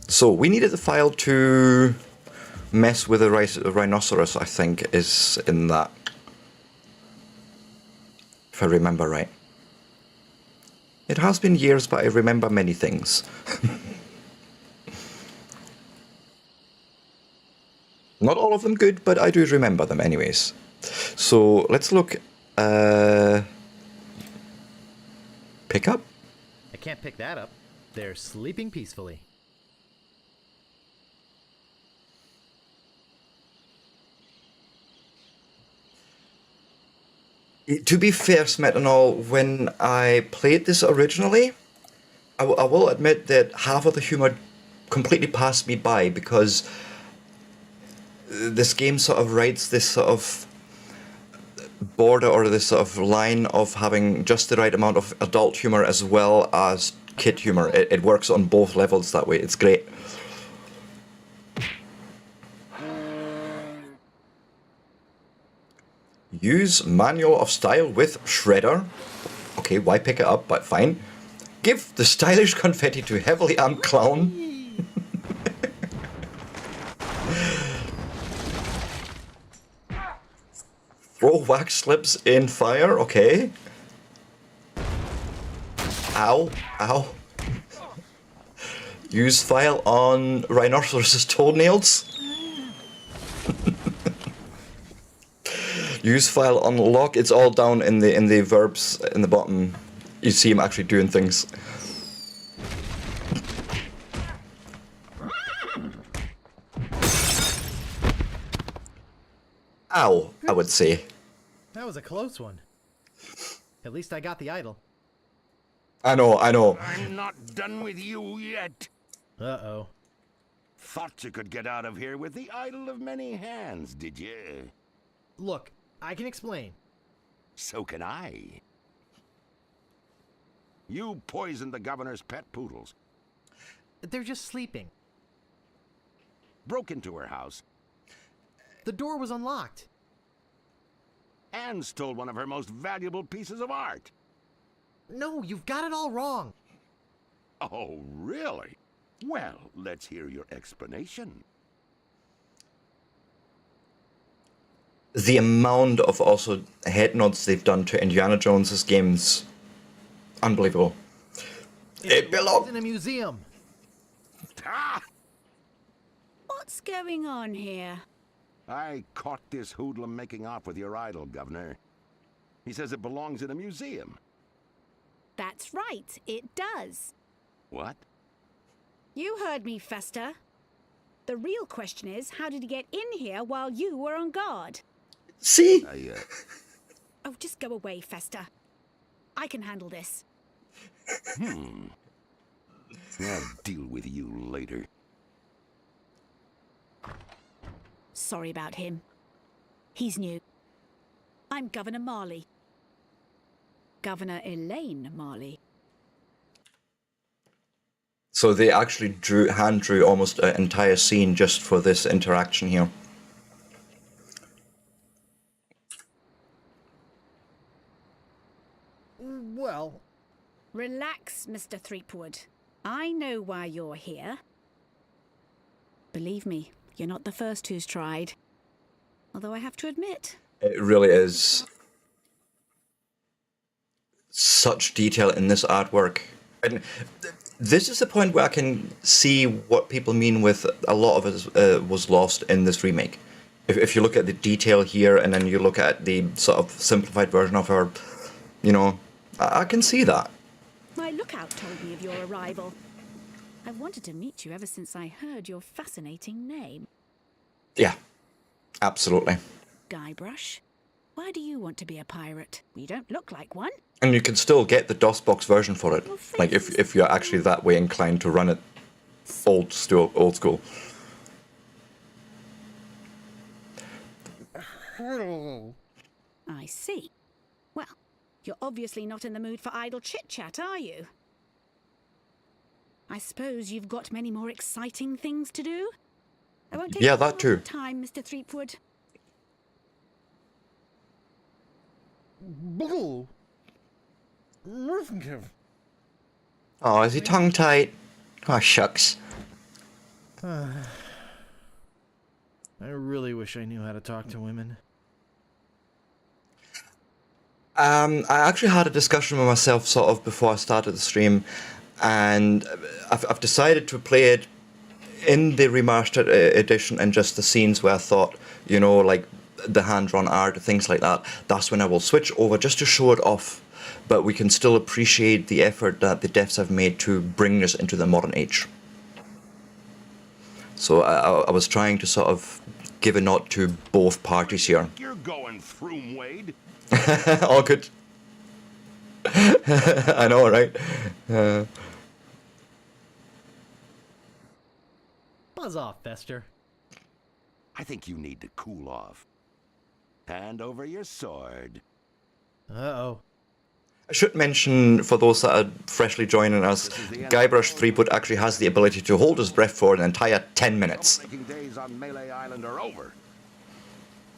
So we needed the file to mess with a rhinoceros, I think, is in that. If I remember right. It has been years, but I remember many things. Not all of them good, but I do remember them anyways. So let's look. Pick up? I can't pick that up. They're sleeping peacefully. To be fair, Smetanol, when I played this originally, I will admit that half of the humor completely passed me by because this game sort of rides this sort of border or this sort of line of having just the right amount of adult humor as well as kid humor. It works on both levels that way. It's great. Use manual of style with shredder. Okay, why pick it up, but fine. Give the stylish confetti to heavily armed clown. Throw wax slips in fire, okay. Ow, ow. Use file on rhinoceros' toenails. Use file on lock. It's all down in the verbs in the bottom. You see him actually doing things. Ow, I would say. That was a close one. At least I got the idol. I know. I'm not done with you yet. Uh-oh. Thought you could get out of here with the idol of many hands, did you? Look, I can explain. So can I. You poisoned the governor's pet poodles, They're just sleeping. broke into her house, The door was unlocked. and stole one of her most valuable pieces of art. No, you've got it all wrong. Oh, really? Well, let's hear your explanation. The amount of also head nods they've done to Indiana Jones's games, unbelievable. It belongs in a museum. Ah! What's going on here? I caught this hoodlum making off with your idol, Governor. He says it belongs in a museum. That's right, it does. What? You heard me, Fester. The real question is, how did he get in here while you were on guard? See? Oh, just go away, Fester. I can handle this. I'll deal with you later. Sorry about him. He's new. I'm Governor Marley. Governor Elaine Marley. So they actually hand drew almost an entire scene just for this interaction here. Well, Relax, Mr. Threepwood. I know why you're here. Believe me, you're not the first who's tried. Although I have to admit... It really is such detail in this artwork. And this is the point where I can see what people mean with a lot of it was lost in this remake. If you look at the detail here and then you look at the sort of simplified version of her, you know, I can see that. My lookout told me of your arrival. I've wanted to meet you ever since I heard your fascinating name. Yeah, absolutely. Guybrush, why do you want to be a pirate? You don't look like one. And you can still get the DOSBox version for it, like if you're actually that way inclined to run it old school. I see. Well, you're obviously not in the mood for idle chit-chat, are you? I suppose you've got many more exciting things to do? I won't take that up too. your time, Mr. Threepwood. Blue. Oh, is he tongue-tied? Oh, shucks. I really wish I knew how to talk to women. I actually had a discussion with myself sort of before I started the stream, and I've decided to play it in the remastered edition and just the scenes where I thought, you know, like the hand-drawn art, things like that. That's when I will switch over just to show it off, but we can still appreciate the effort that the devs have made to bring this into the modern age. So I was trying to sort of give a nod to both parties here. You're going through, Wade. All good. I know, right? Buzz off, Fester. I think you need to cool off. Hand over your sword. Uh-oh. I should mention, for those that are freshly joining us, Guybrush Threepwood actually has the ability to hold his breath for an entire 10 minutes. Troublemaking days on Mêlée Island are over.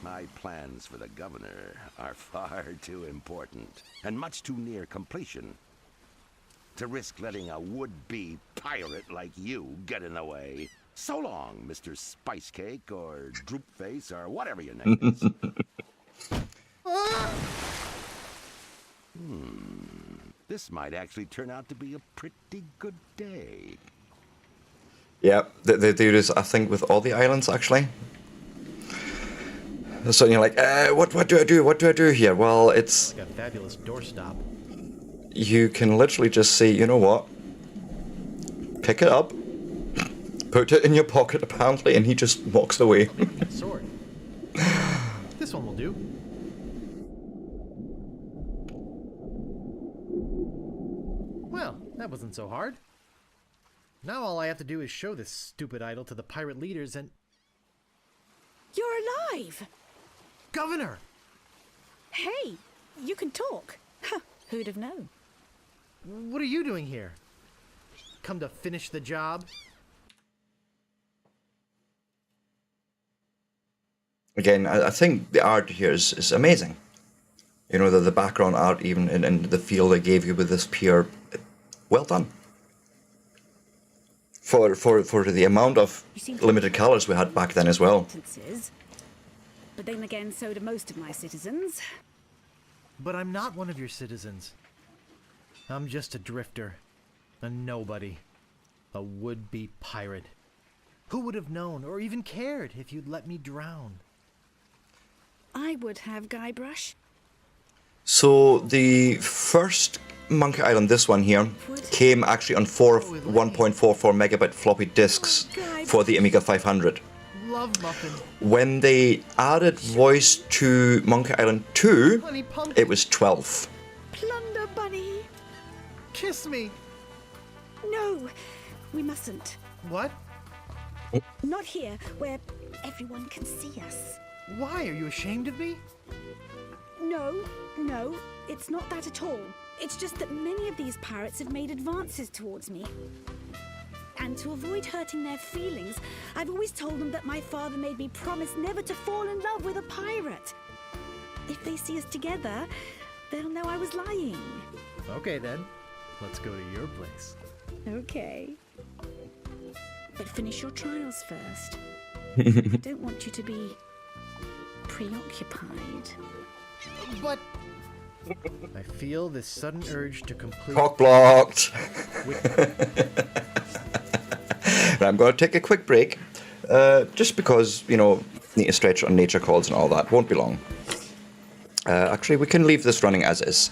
My plans for the governor are far too important and much too near completion to risk letting a would-be pirate like you get in the way. So long, Mr. Spice Cake or Droop Face or whatever your name is. This might actually turn out to be a pretty good day. Yeah, they do this, I think, with all the islands, actually. So you're like, what do I do? What do I do here? Well, it's... Like a fabulous doorstop. You can literally just say, you know what? Pick it up, put it in your pocket, apparently, and he just walks away. Sword. This This one will do. Well, that wasn't so hard. Now all I have to do is show this stupid idol to the pirate leaders and... You're alive! Governor! Hey, you can talk. Huh, who'd have known? What are you doing here? Come to finish the job? Again, I think the art here is amazing. You know, the background art, even in the feel they gave you with this pure, well done. For the amount of limited colors we had back then as well. Sentences. But then again, so do most of my citizens. But I'm not one of your citizens. I'm just a drifter. A nobody. A would-be pirate. Who would have known or even cared if you'd let me drown? I would have, Guybrush. So the first Monkey Island, this one here, came actually on 1.44 megabyte floppy disks for the Amiga 500. Love muffin. When they added voice to Monkey Island 2, it was 12. Plunder Bunny. Kiss me. No, we mustn't. What? Not here, where everyone can see us. Why? Are you ashamed of me? No, it's not that at all. It's just that many of these pirates have made advances towards me. And to avoid hurting their feelings, I've always told them that my father made me promise never to fall in love with a pirate. If they see us together, they'll know I was lying. Okay then, let's go to your place. Okay. But finish your trials first. I don't want you to be preoccupied. But I feel this sudden urge to complete... Cock blocked! I'm going to take a quick break, just because, you know, need to stretch on nature calls and all that. Won't be long. Actually, we can leave this running as is.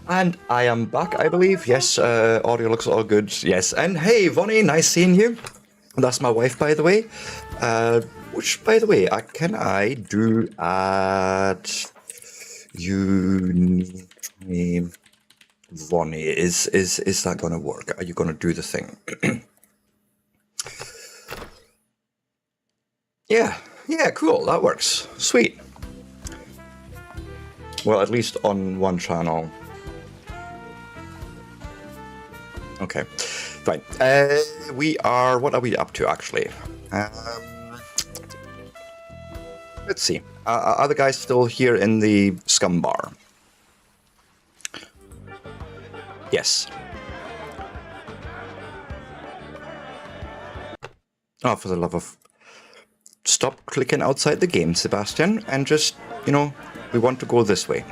And I am back, I believe. Yes, audio looks all good. Yes, and hey, Vonnie, nice seeing you. That's my wife, by the way. Which, by the way, can I do at you me Vonnie? Is that gonna work? Are you gonna do the thing? Yeah, cool. That works. Sweet. Well, at least on one channel. Okay, fine. What are we up to, actually? Let's see. Are the guys still here in the scum bar? Yes. Oh, for the love of... Stop clicking outside the game, Sebastian, and just, you know, we want to go this way.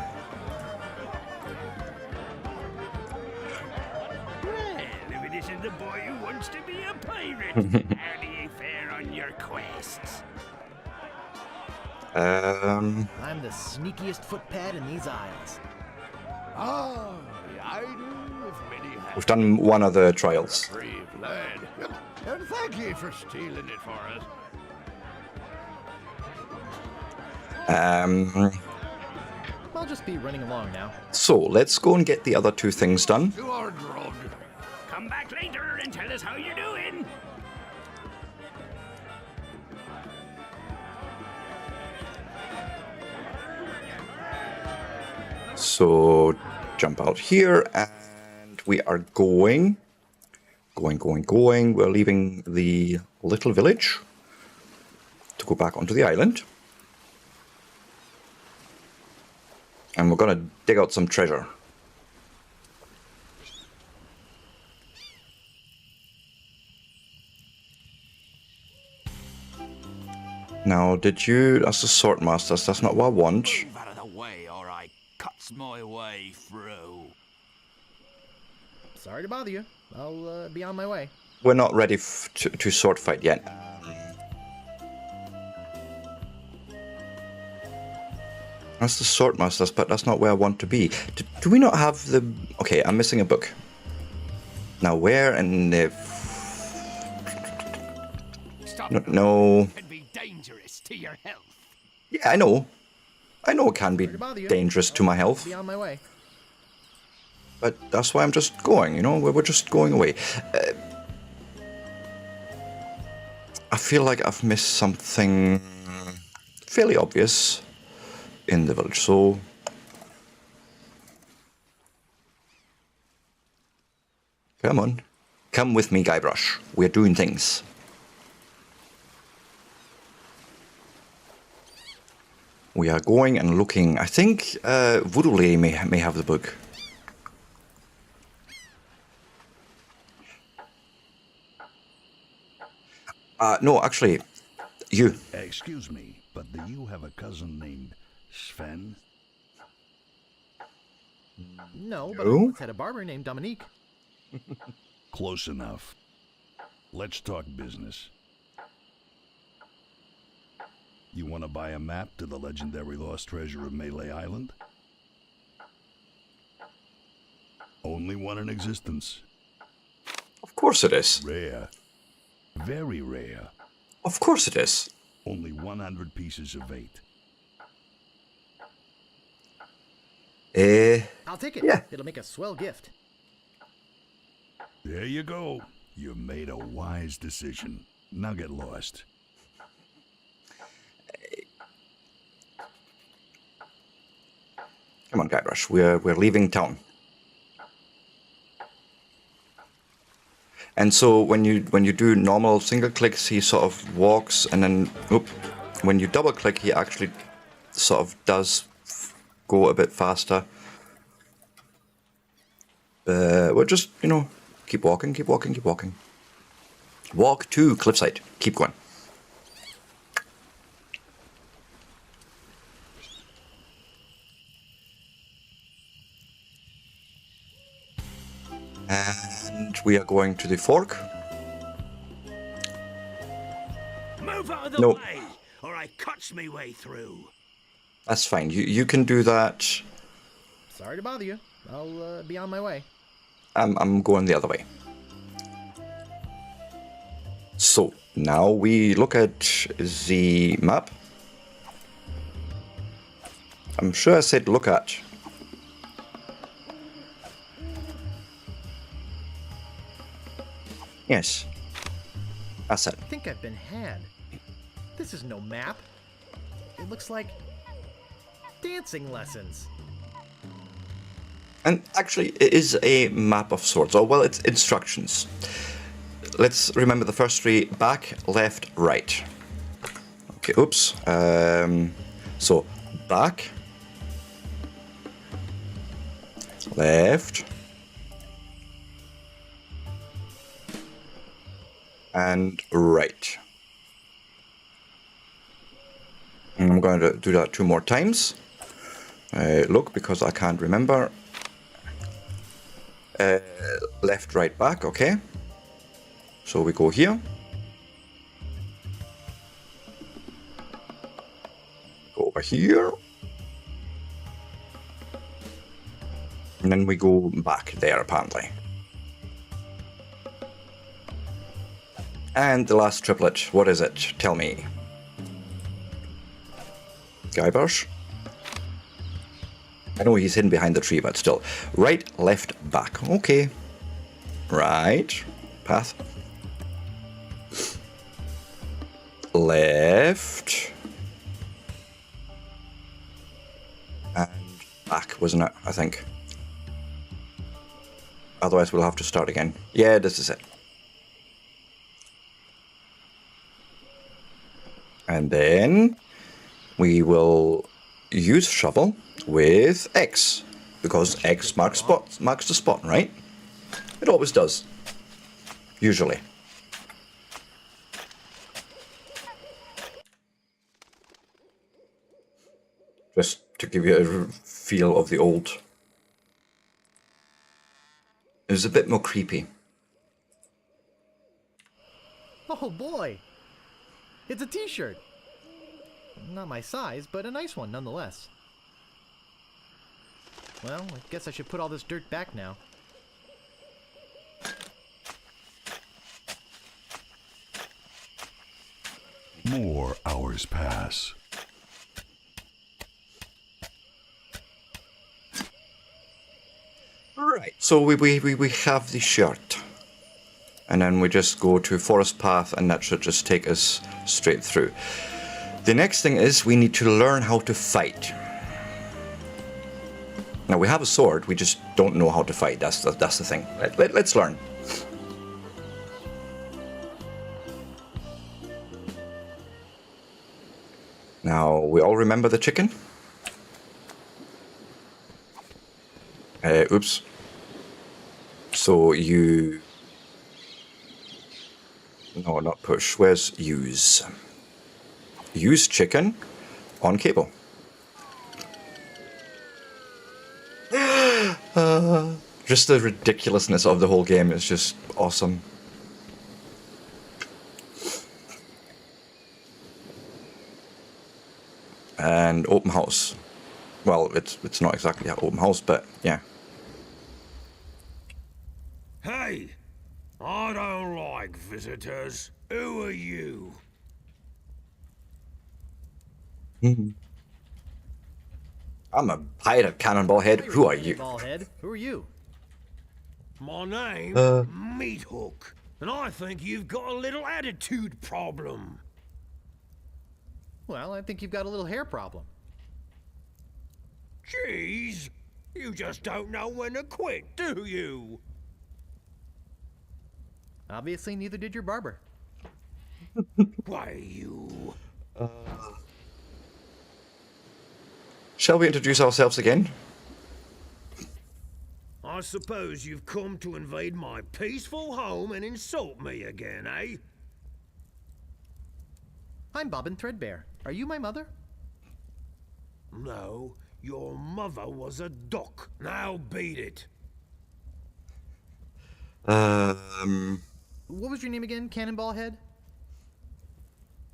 If it isn't the boy who wants to be a pirate, how do you fare on your quests? I'm the sneakiest footpad in these aisles. Ah, I do with many hats. We've done one of the trials. Brave lad. And thank you for stealing it for us. I'll just be running along now. So, let's go and get the other two things done. To our grog. Come back later and tell us how you're doing. So, jump out here, and we are going. We're leaving the little village to go back onto the island. And we're gonna dig out some treasure. Now, did you... That's the sword masters, that's not what I want. Move out of the way, or I cuts my way through. Sorry to bother you. I'll be on my way. We're not ready to sword fight yet. That's the sword masters, but that's not where I want to be. Do we not have the... Okay, I'm missing a book. Now, where and if... No. Can be dangerous to your health. Yeah, I know. I know it can be dangerous to my health. Be on my way. But that's why I'm just going, you know? We're just going away. I feel like I've missed something fairly obvious in the village, so... Come on. Come with me, Guybrush. We're doing things. We are going and looking. I think Voodoo Lady may have the book. No, actually, you. Excuse me, but do you have a cousin named Sven? No, but I No? once had a barber named Dominique. Close enough. Let's talk business. You want to buy a map to the legendary lost treasure of Mêlée Island? Only one in existence. Of course it is. Rare. Very rare. Of course it is. Only 100 pieces of 8. I'll take it. Yeah. It'll make a swell gift. There you go. You made a wise decision. Now get lost. Come on, Guybrush. We're leaving town. And so when you do normal single clicks, he sort of walks, and then when you double click, he actually sort of does go a bit faster. We're just, you know, keep walking, keep walking, keep walking. Walk to cliffside. Keep going. And we are going to the fork. Move out of the No. way, or I cuts me way through. That's fine. You can do that. Sorry to bother you. I'll be on my way. I'm going the other way. So, now we look at the map. I'm sure I said look at. Yes. That's it. I think I've been had. This is no map. It looks like dancing lessons. And actually, it is a map of sorts. Oh, well, it's instructions. Let's remember the first three: back, left, right. Okay, oops. So, back, left, and right. And I'm going to do that 2 more times. Look, because I can't remember. Left, right, back, okay. So we go here. Go over here. And then we go back there, apparently. And the last triplet, what is it? Tell me. Guybrush? I know he's hidden behind the tree, but still. Right, left, back. Okay. Right. Path. Left. And back, wasn't it? I think. Otherwise we'll have to start again. Yeah, this is it. And then we will use shovel with X, because X marks the spot, right? It always does. Usually. Just to give you a feel of the old. It was a bit more creepy. Oh boy! It's a t-shirt! Not my size, but a nice one nonetheless. Well, I guess I should put all this dirt back now. More hours pass. Right, so we have the shirt. And then we just go to forest path, and that should just take us straight through. The next thing is we need to learn how to fight. Now we have a sword, we just don't know how to fight. That's the thing. Let's learn. Now we all remember the chicken. Oops. So you... No, not push. Where's use? Use chicken on cable. Just the ridiculousness of the whole game is just awesome. And open house. Well, it's not exactly an open house, but yeah. Hey! I don't like visitors. Who are you? I'm a pirate, Cannonball Head. Who are you? Ballhead, who are you? My name's Meat Hook, and I think you've got a little attitude problem. Well, I think you've got a little hair problem. Jeez, you just don't know when to quit, do you? Obviously, neither did your barber. Why, you... Shall we introduce ourselves again? I suppose you've come to invade my peaceful home and insult me again, eh? I'm Bobbin Threadbare. Are you my mother? No, your mother was a duck. Now beat it. What was your name again, Cannonball Head?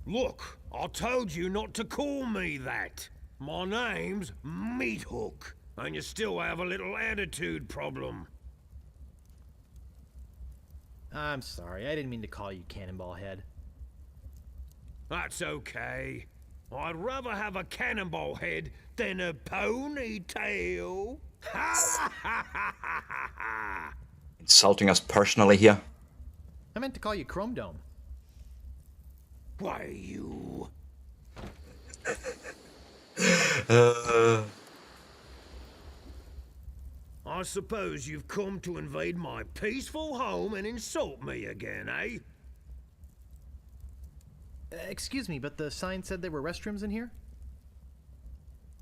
Look, I told you not to call me that. My name's Meat Hook, And you still have a little attitude problem. I'm sorry, I didn't mean to call you Cannonball Head. That's okay. I'd rather have a cannonball head than a ponytail. Ha ha ha ha ha! Insulting us personally here. I meant to call you Chrome Dome. Why, you... I suppose you've come to invade my peaceful home and insult me again, eh? Excuse me, but the sign said there were restrooms in here?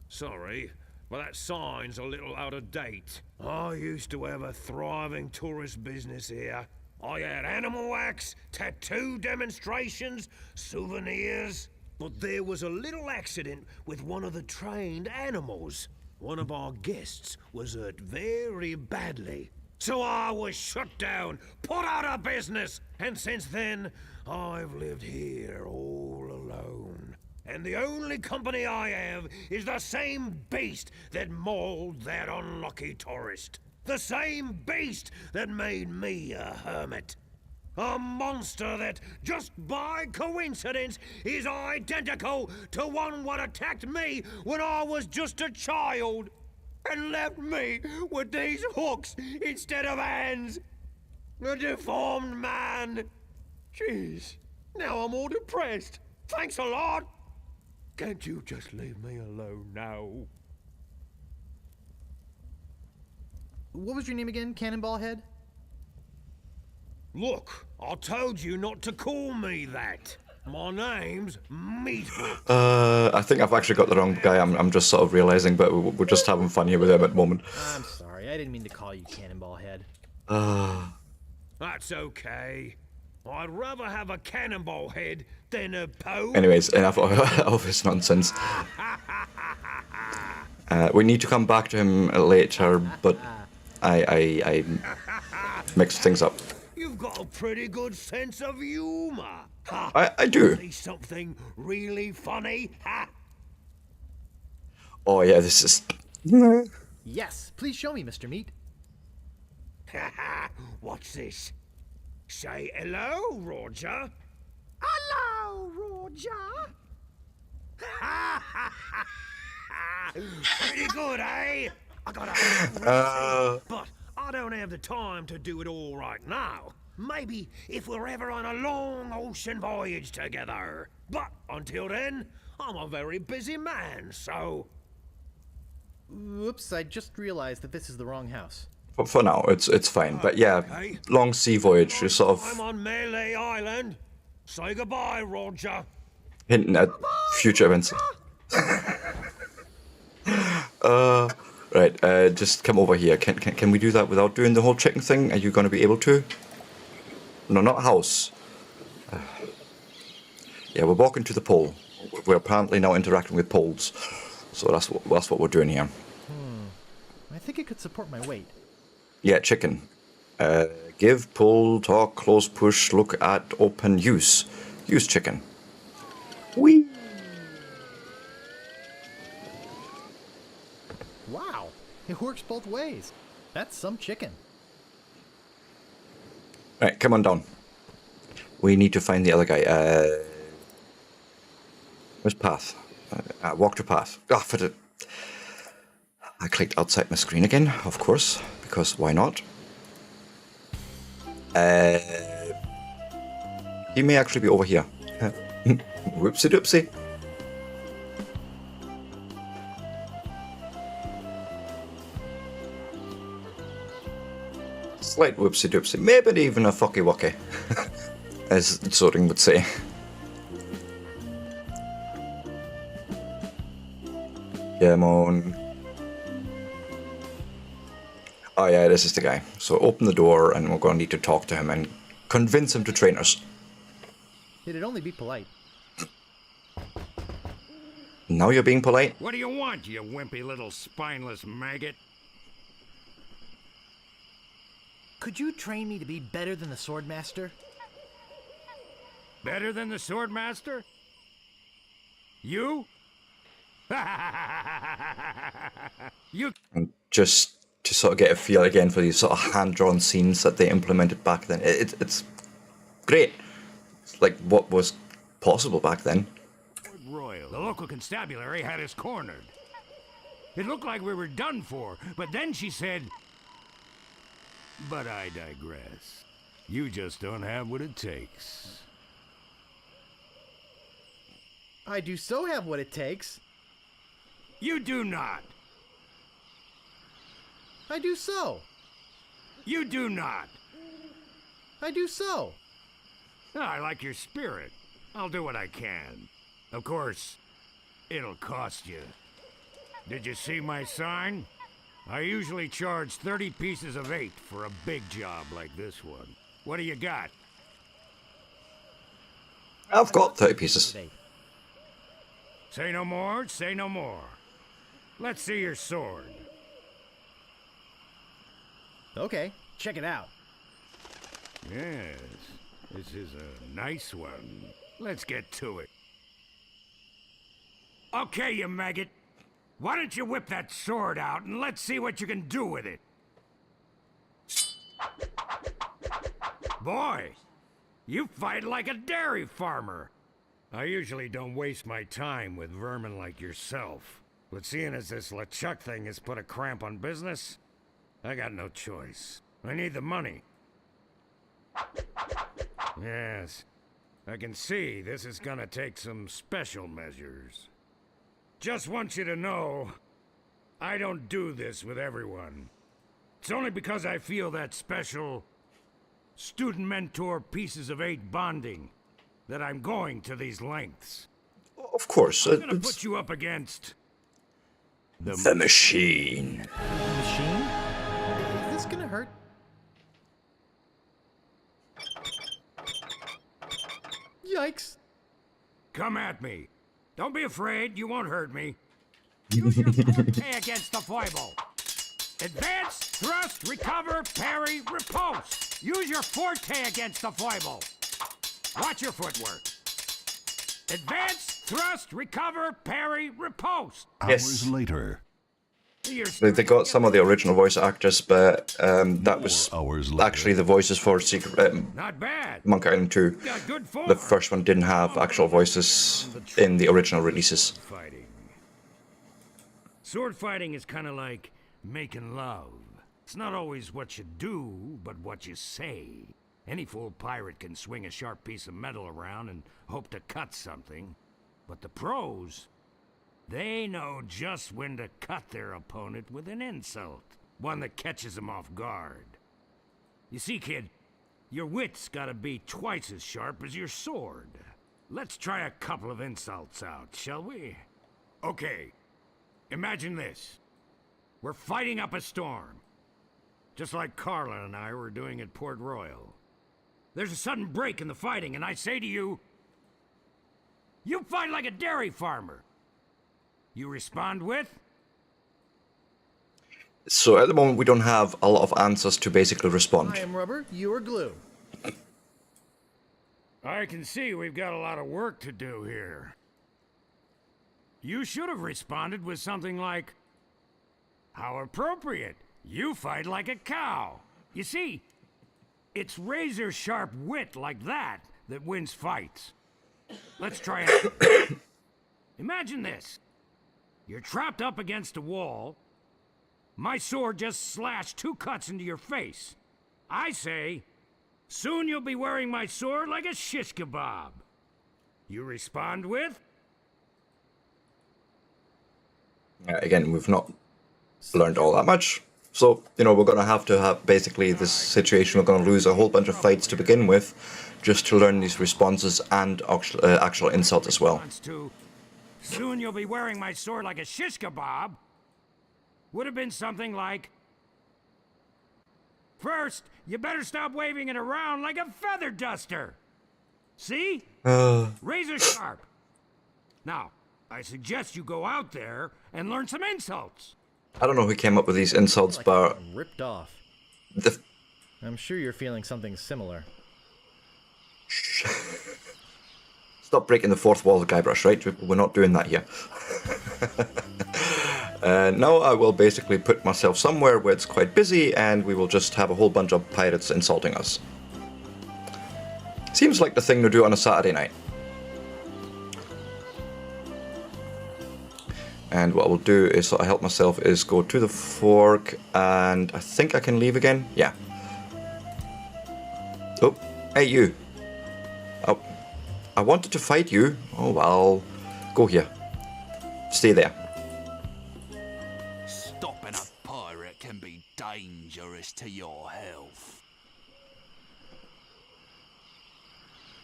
Sorry, but that sign's a little out of date. I used to have a thriving tourist business here. I had animal wax, tattoo demonstrations, souvenirs. But there was a little accident with one of the trained animals. One of our guests was hurt very badly. So I was shut down, put out of business, and since then, I've lived here all alone. And the only company I have is the same beast that mauled that unlucky tourist. The same beast that made me a hermit. A monster that, just by coincidence, is identical to one what attacked me when I was just a child. And left me with these hooks instead of hands. A deformed man. Jeez, now I'm all depressed. Thanks a lot. Can't you just leave me alone now? What was your name again, Cannonball Head? Look, I told you not to call me that. My name's Meathook. I think I've actually got the wrong guy. I'm just sort of realizing, but we're just having fun here with him at the moment. I'm sorry, I didn't mean to call you Cannonball Head. That's okay. I'd rather have a cannonball head than a pole. Anyways, enough of this nonsense. We need to come back to him later, but I mixed things up. You've got a pretty good sense of humor. I do. See something really funny? Ha! Oh yeah, this is... Yes, please show me, Mr. Meat. What's this? Say hello, Roger. Hello, Roger. Pretty good, eh? I got a but I don't have the time to do it all right now. Maybe if we're ever on a long ocean voyage together. But until then, I'm a very busy man, so... Oops, I just realized that this is the wrong house. For now, it's fine. But yeah, long sea voyage is sort I'm of on Mêlée Island. Say goodbye, Roger. hinting at future events. Right, just come over here. Can we do that without doing the whole chicken thing? Are you going to be able to? No, not house. Yeah, we're walking to the pole. We're apparently now interacting with poles. So that's what we're doing here. I think it could support my weight. Yeah, chicken. Give, pull, talk, close, push, look at, open, use. Use chicken. Whee! Wow, it works both ways. That's some chicken. Right, come on down. We need to find the other guy. Where's path? Walk to path. I clicked outside my screen again, of course, because why not? He may actually be over here. Whoopsie doopsie. Slight whoopsie doopsie, maybe even a fucky wucky, as Zoring would say. Come on. Oh yeah, this is the guy. So open the door and we're going to need to talk to him and convince him to train us. It'd only be polite. Now you're being polite? What do you want, you wimpy little spineless maggot? Could you train me to be better than the Swordmaster? Better than the Swordmaster? You? You And just to sort of get a feel again for these sort of hand-drawn scenes that they implemented back then. It's great. It's like what was possible back then. Royal. The local constabulary had us cornered. It looked like we were done for, but then she said, but I digress. You just don't have what it takes. I do so have what it takes. You do not. I do so. You do not. I do so. I like your spirit. I'll do what I can. Of course, it'll cost you. Did you see my sign? I usually charge 30 pieces of 8 for a big job like this one. What do you got? I've got 30 pieces. Say no more, say no more. Let's see your sword. Okay, check it out. Yes, this is a nice one. Let's get to it. Okay, you maggot. Why don't you whip that sword out and let's see what you can do with it? Boy, you fight like a dairy farmer. I usually don't waste my time with vermin like yourself. But seeing as this LeChuck thing has put a cramp on business, I got no choice. I need the money. Yes, I can see this is gonna take some special measures. Just want you to know, I don't do this with everyone. It's only because I feel that special student-mentor pieces of 8 bonding that I'm going to these lengths. Of course. I'm gonna put you up against the machine. Machine? Is this gonna hurt? Yikes. Come at me. Don't be afraid, you won't hurt me. Use your forte against the foible. Advance, thrust, recover, parry, riposte. Use your forte against the foible. Watch your footwork. Advance, thrust, recover, parry, riposte. Yes. Hours later. They got some of the original voice actors, but that was actually the voices for Secret Not bad. Monk Island 2. Got good form. The first one didn't have actual voices in the original releases. Fighting. Sword fighting is kind of like making love. It's not always what you do, but what you say. Any fool pirate can swing a sharp piece of metal around and hope to cut something. But the pros, they know just when to cut their opponent with an insult. One that catches them off guard. You see, kid, your wit's gotta be twice as sharp as your sword. Let's try a couple of insults out, shall we? Okay, imagine this. We're fighting up a storm. Just like Carla and I were doing at Port Royal. There's a sudden break in the fighting, and I say to you, you fight like a dairy farmer. You respond with? So at the moment, we don't have a lot of answers to basically respond. I am rubber, you are glue. I can see we've got a lot of work to do here. You should have responded with something like, how appropriate. You fight like a cow. You see, it's razor-sharp wit like that that wins fights. Let's try it. Imagine this. You're trapped up against a wall. My sword just slashed 2 cuts into your face. I say, soon you'll be wearing my sword like a shish kebab. You respond with? Again, we've not learned all that much. So, you know, we're going to have basically this situation, we're going to lose a whole bunch of fights to begin with, just to learn these responses and actual insult as well. Soon you'll be wearing my sword like a shish kebab. Would have been something like, first, you better stop waving it around like a feather duster. See? Razor sharp. Now, I suggest you go out there and learn some insults. I don't know who came up with these insults, but Ripped off. the I'm sure you're feeling something similar. stop breaking the fourth wall, Guybrush, right? We're not doing that here. Now I will basically put myself somewhere where it's quite busy and we will just have a whole bunch of pirates insulting us. Seems like the thing to do on a Saturday night. And what I will do is, so I help myself, is go to the fork, and I think I can leave again. Yeah. Oh, hey you. Oh, I wanted to fight you. Oh well, go here. Stay there. Stopping a pirate can be dangerous to your health.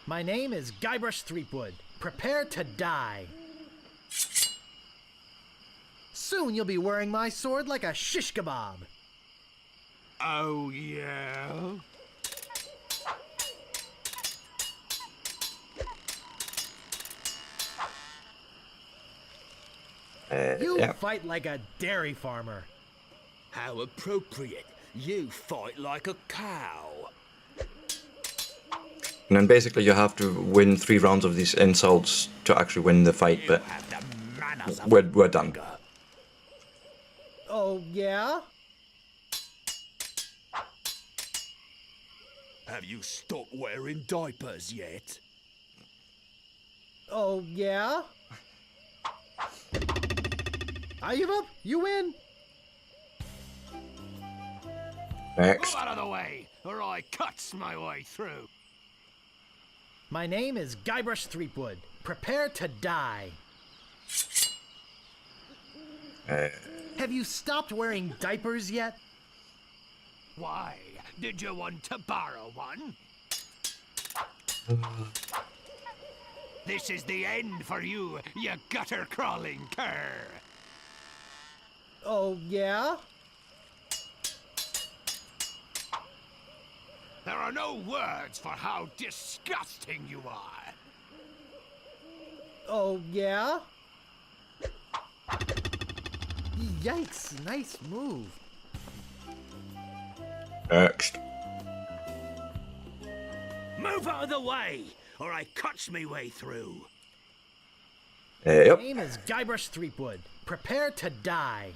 My name is Guybrush Threepwood. Prepare to die. Soon you'll be wearing my sword like a shish kebab. Oh, yeah? You Yeah. fight like a dairy farmer. How appropriate. You fight like a cow. And then basically you have to win 3 rounds of these insults to actually win the fight, but Have the manners of we're done. a Oh, yeah? Have you stopped wearing diapers yet? Oh, yeah? I give up. You win. Next. Move out of the way, or I cuts my way through. My name is Guybrush Threepwood. Prepare to die. Have you stopped wearing diapers yet? Why? Did you want to borrow one? This is the end for you, you gutter-crawling cur. Oh, yeah? There are no words for how disgusting you are. Oh, yeah? Yikes, nice move. Next. Move out of the way, or I cuts me way through. Yep. My name is Guybrush Threepwood. Prepare to die.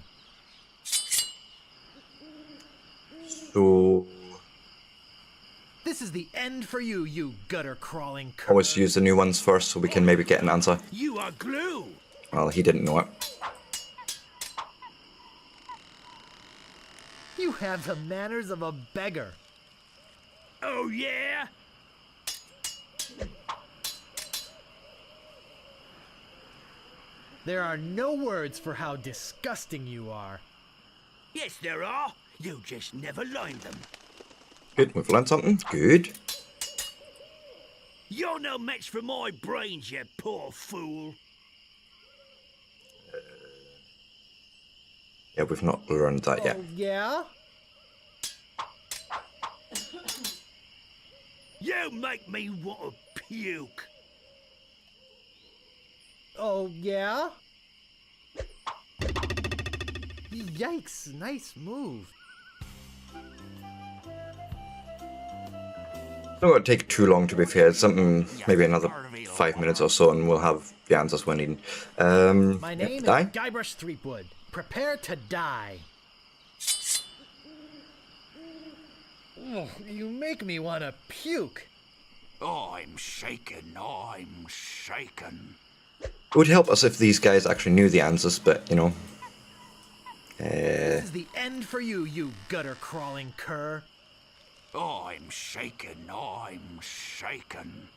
So This is the end for you, you gutter-crawling cur. always use the new ones first so we can maybe get an answer. You are glue. Well, he didn't know it. You have the manners of a beggar. Oh, yeah? There are no words for how disgusting you are. Yes, there are. You just never learned them. Good, we've learned something. Good. You're no match for my brains, you poor fool. Yeah, we've not learned that yet. Oh, yeah? You make me want to puke. Oh, yeah? Yikes, nice move. It's not going to take too long, to be fair. It's something, maybe another 5 minutes or so, and we'll have the answers we need. My Yep, name die. is Guybrush Threepwood. Prepare to die. Ugh, you make me want to puke. I'm shaken, I'm shaken. It would help us if these guys actually knew the answers, but, you know. This is the end for you, you gutter-crawling cur. I'm shaken, I'm shaken.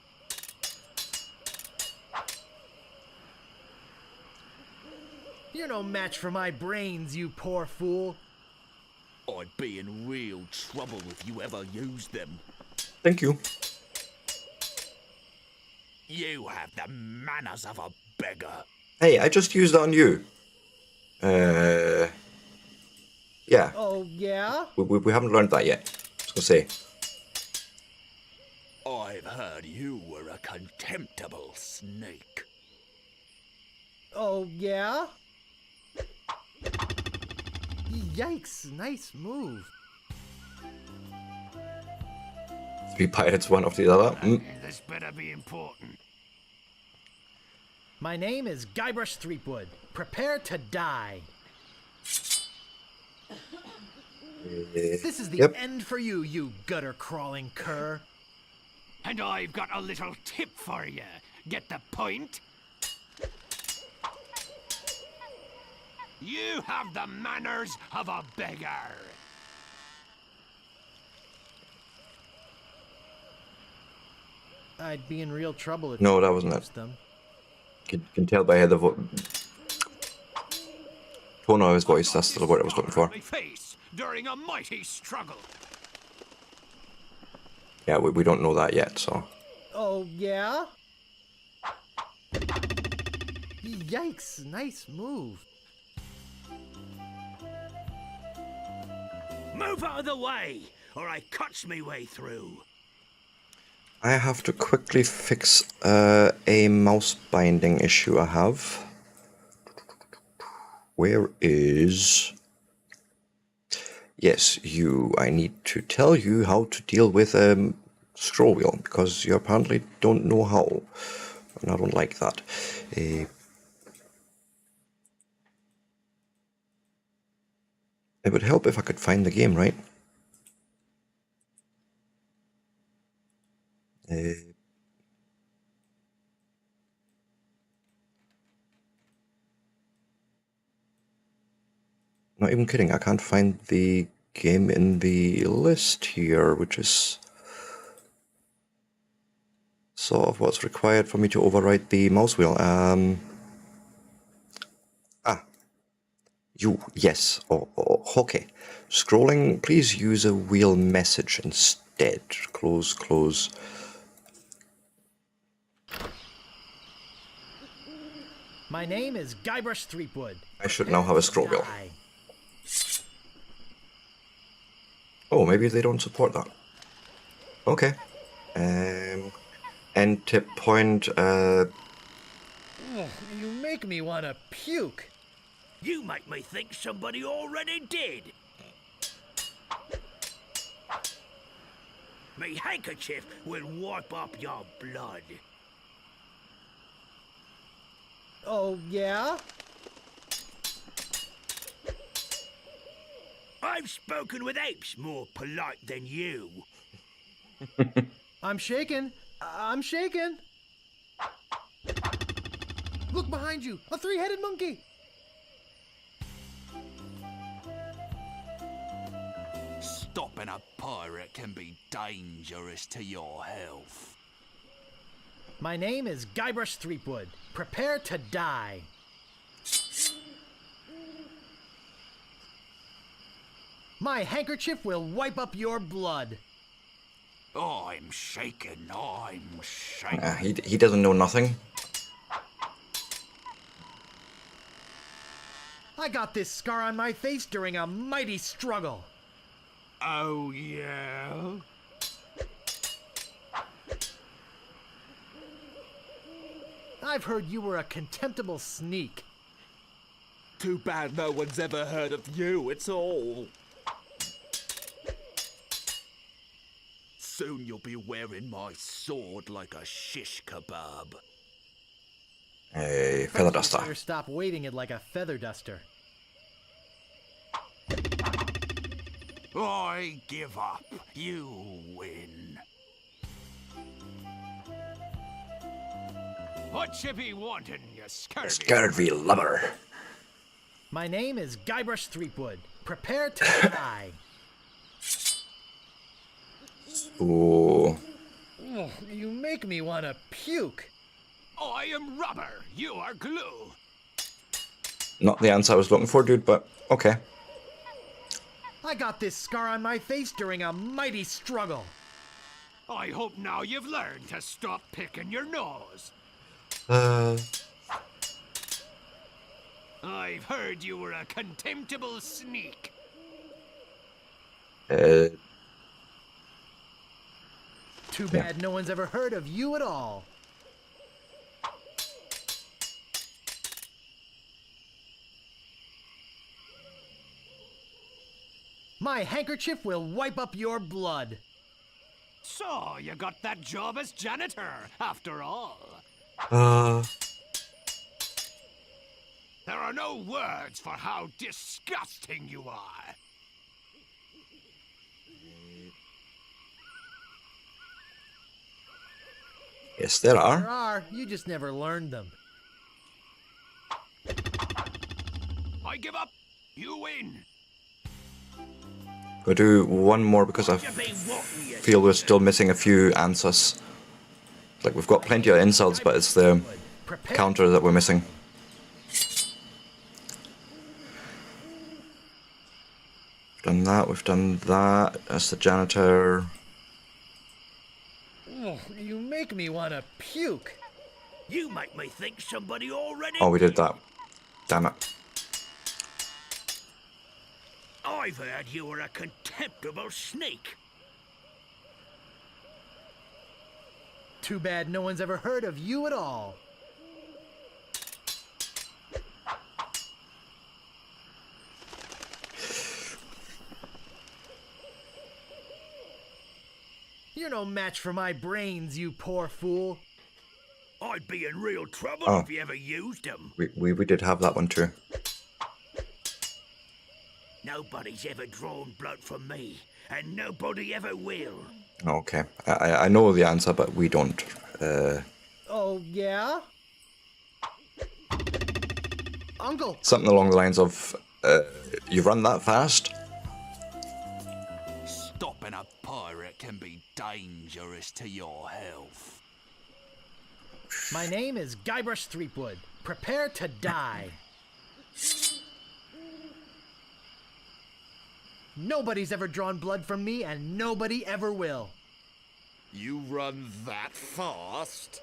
You're no match for my brains, you poor fool. I'd be in real trouble if you ever used them. Thank you. You have the manners of a beggar. Hey, I just used it on you. Yeah, Oh, yeah? we haven't learned that yet. I was going to say. I've heard you were a contemptible snake. Oh, yeah? Yikes, nice move. 3 pirates, one after the other. This better be important. My name is Guybrush Threepwood. Prepare to die. This is the end for you, you gutter-crawling cur. And I've got a little tip for you. Get the point? You have the manners of a beggar. I'd be in real trouble if No, you that wasn't used it. them. Can tell by the tone of his voice. That's the word I was looking for. My face during a mighty struggle. Yeah, we don't know that yet, so. Oh, yeah? Yikes, nice move. Move out of the way, or I cuts me way through. I have to quickly fix a mouse binding issue I have. Where is... Yes, you. I need to tell you how to deal with a scroll wheel, because you apparently don't know how. And I don't like that. It would help if I could find the game, right? Not even kidding, I can't find the game in the list here, which is sort of what's required for me to override the mouse wheel. Yes, okay. Scrolling, please use a wheel message instead. Close. My name is Guybrush Threepwood. I should now have a scroll wheel. Oh, maybe they don't support that. Okay. End tip point, You make me want to puke. You make me think somebody already did. Me handkerchief will wipe up your blood. Oh, yeah? I've spoken with apes more polite than you. I'm shaken. I'm shaken. Look behind you. A three-headed monkey. Stopping a pirate can be dangerous to your health. My name is Guybrush Threepwood. Prepare to die. My handkerchief will wipe up your blood. I'm shaken. he doesn't know nothing. I got this scar on my face during a mighty struggle. Oh, yeah? I've heard you were a contemptible sneak. Too bad no one's ever heard of you, it's all. Soon you'll be wearing my sword like a shish kebab. A feather duster. Better stop waving it like a feather duster. I give up. You win. What you be wanting, you scurvy? Scurvy lubber. My name is Guybrush Threepwood. Prepare to die. Ooh. You make me want to puke. I am rubber, you are glue. Not the answer I was looking for, dude, but okay. I got this scar on my face during a mighty struggle. I hope now you've learned to stop picking your nose. I've heard you were a contemptible sneak. Too bad no one's ever heard of you at all. My handkerchief will wipe up your blood. So, you got that job as janitor, after all. There are no words for how disgusting you are. Yes, there There are. are. You just never learned them. I give up. You win. We'll do one more because I feel we're still missing a few answers. Like, we've got plenty of insults, but it's the counter that we're missing. Done that, we've done that. That's the janitor. Oh, you make me want to puke. You make me think somebody already... Oh, we did that. Damn it. I've heard you were a contemptible snake. Too bad no one's ever heard of you at all. You're no match for my brains, you poor fool. I'd be in real trouble Oh. if you ever used them. We did have that one too. Nobody's ever drawn blood from me, and nobody ever will. Okay. I know the answer, but we don't. Oh, yeah? Uncle! Something along the lines of, you run that fast? Stopping a pirate can be dangerous to your health. My name is Guybrush Threepwood. Prepare to die. Nobody's ever drawn blood from me, and nobody ever will. You run that fast?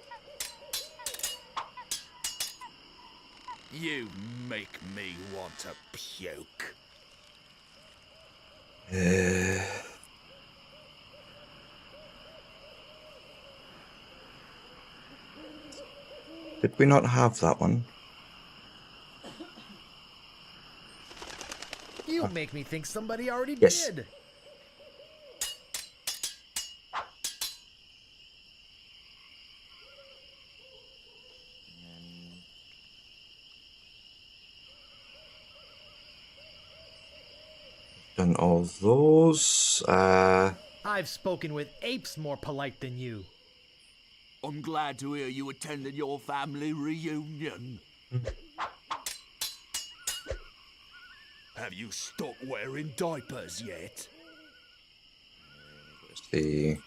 You make me want to puke. Did we not have that one? You make me think somebody already Yes. did. Done all those. I've spoken with apes more polite than you. I'm glad to hear you attended your family reunion. Have you stopped wearing diapers yet? The...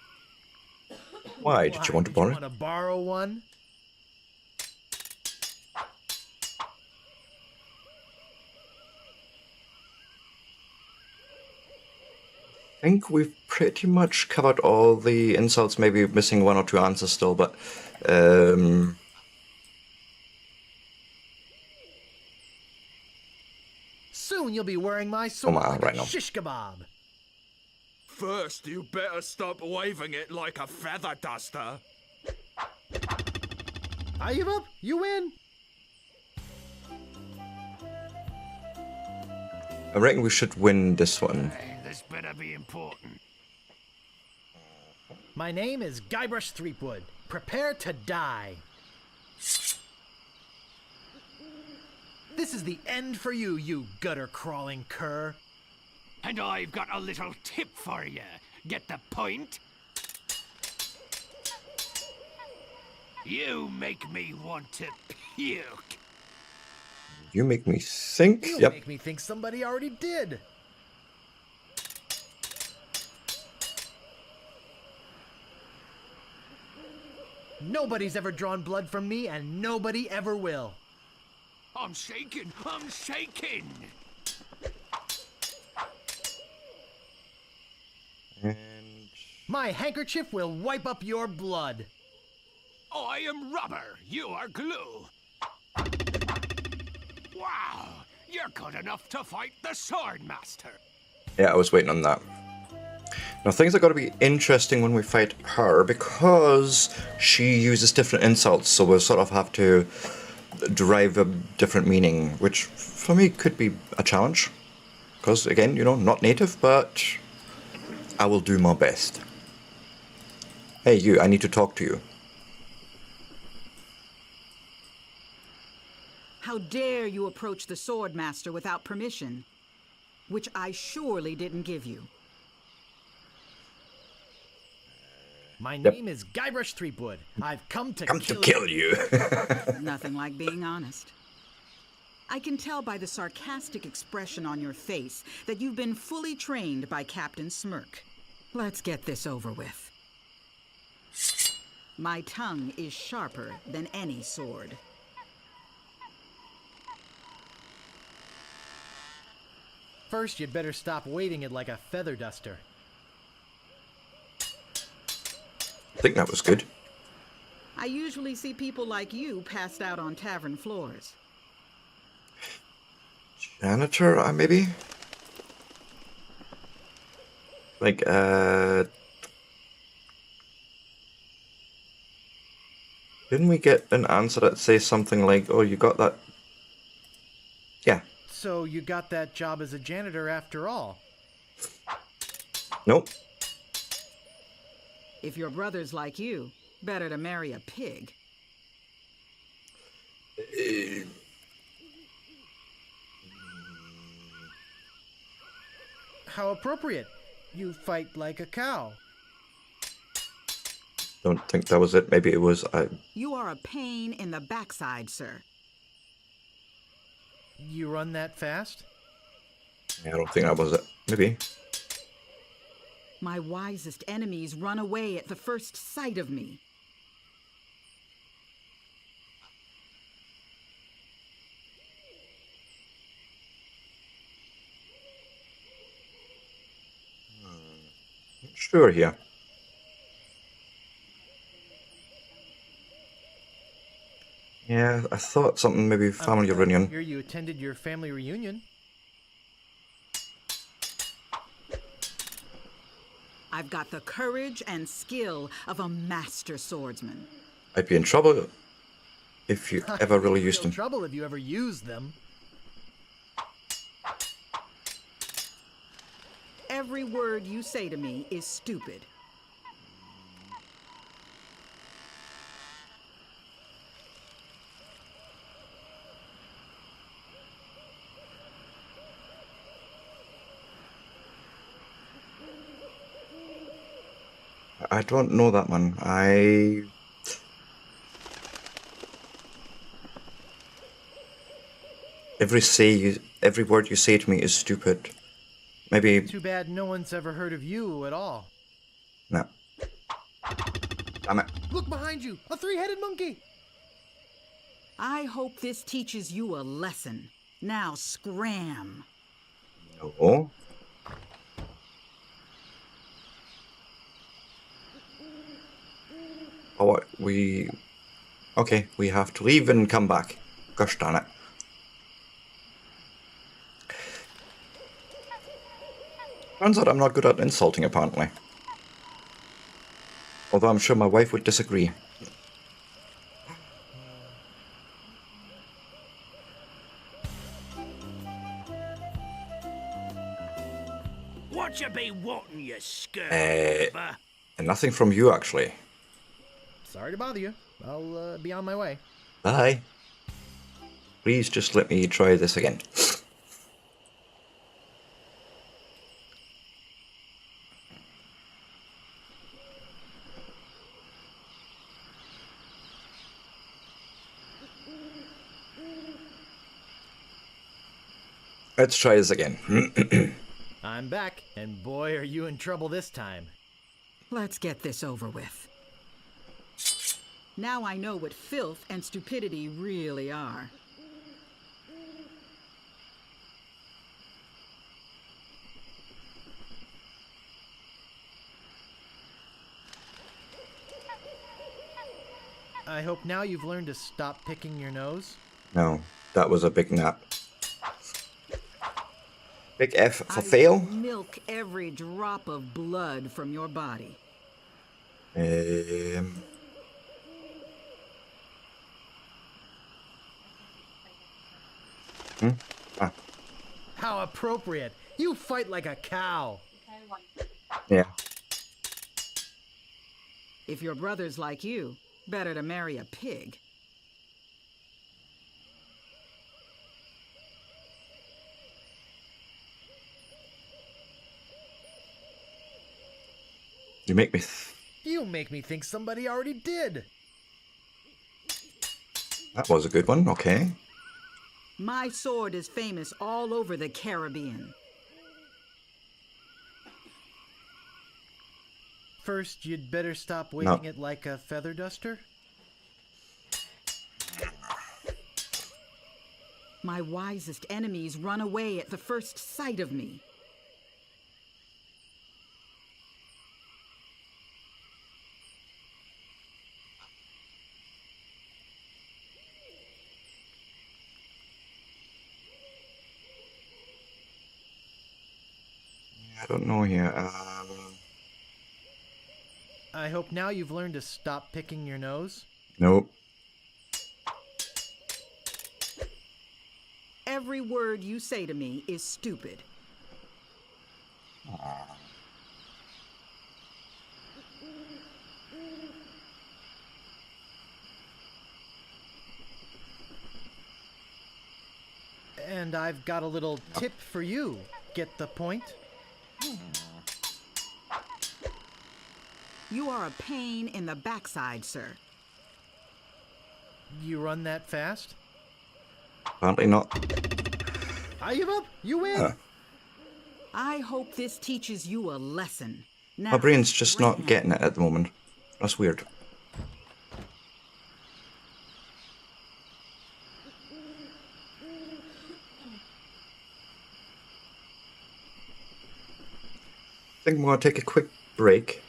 Why did you want to borrow? Want to borrow one? I think we've pretty much covered all the insults, maybe missing one or two answers still, but Soon you'll be wearing my sword on, like right a now. shish kebab. First, you better stop waving it like a feather duster. I give up. You win. I reckon we should win this one. This better be important. My name is Guybrush Threepwood. Prepare to die. This is the end for you, you gutter-crawling cur. And I've got a little tip for you. Get the point? You make me want to puke. You make me think. You Yep. make me think somebody already did. Nobody's ever drawn blood from me, and nobody ever will. I'm shaking. I'm shaking. And My handkerchief will wipe up your blood. I am rubber. You are glue. Wow. You're good enough to fight the sword master. yeah, I was waiting on that. Now things are going to be interesting when we fight her because she uses different insults, so we'll sort of have to derive a different meaning, which for me could be a challenge. Because again, you know, not native, but I will do my best. Hey you, I need to talk to you. How dare you approach the Swordmaster without permission? Which I surely didn't give you. My name is Guybrush Threepwood. I've come to kill you. Nothing like being honest. I can tell by the sarcastic expression on your face that you've been fully trained by Captain Smirk. Let's get this over with. My tongue is sharper than any sword. First, you'd better stop waving it like a feather duster. I think that was good. I usually see people like you passed out on tavern floors. Janitor, maybe? Like, didn't we get an answer that says something like, oh, you got that? Yeah. So you got that job as a janitor after all? Nope. If your brother's like you, better to marry a pig. How appropriate. You fight like a cow. Don't think that was it. Maybe it was... You are a pain in the backside, sir. You run that fast? Yeah, I don't think that was it. Maybe. My wisest enemies run away at the first sight of me. Not sure here. Yeah, I thought something maybe family reunion. Here you attended your family reunion. I've got the courage and skill of a master swordsman. I'd be in trouble if you ever really used them. Trouble if you ever used them. Every word you say to me is stupid. I don't know that one. Every word you say to me is stupid. Maybe... Too bad no one's ever heard of you at all. No. Damn it. Look behind you! A three-headed monkey! I hope this teaches you a lesson. Now scram. No. Oh, okay, we have to leave and come back. Gosh darn it. Turns out I'm not good at insulting, apparently. Although I'm sure my wife would disagree. What you be wanting, you skirt? And nothing from you, actually. Sorry to bother you. I'll be on my way. Bye. Please just let me try this again. Let's try this again. I'm back, and boy, are you in trouble this time. Let's get this over with. Now I know what filth and stupidity really are. I hope now you've learned to stop picking your nose. No, that was a big nap. Big F for fail. I will milk every drop of blood from your body. Ah. How appropriate! You fight like a cow! Yeah. If your brother's like you, better to marry a pig. You make me... You make me think somebody already did. That was a good one, okay. My sword is famous all over the Caribbean. First, you'd better stop waving it like a feather duster. My wisest enemies run away at the first sight of me. I don't know here. I hope now you've learned to stop picking your nose. Nope. Every word you say to me is stupid. And I've got a little tip for you. Get the point? You are a pain in the backside, sir. You run that fast? Apparently not. I give up. You win. I hope this teaches you a lesson. Now, My brain's just not getting it at the moment. That's weird. I think I'm going to take a quick break.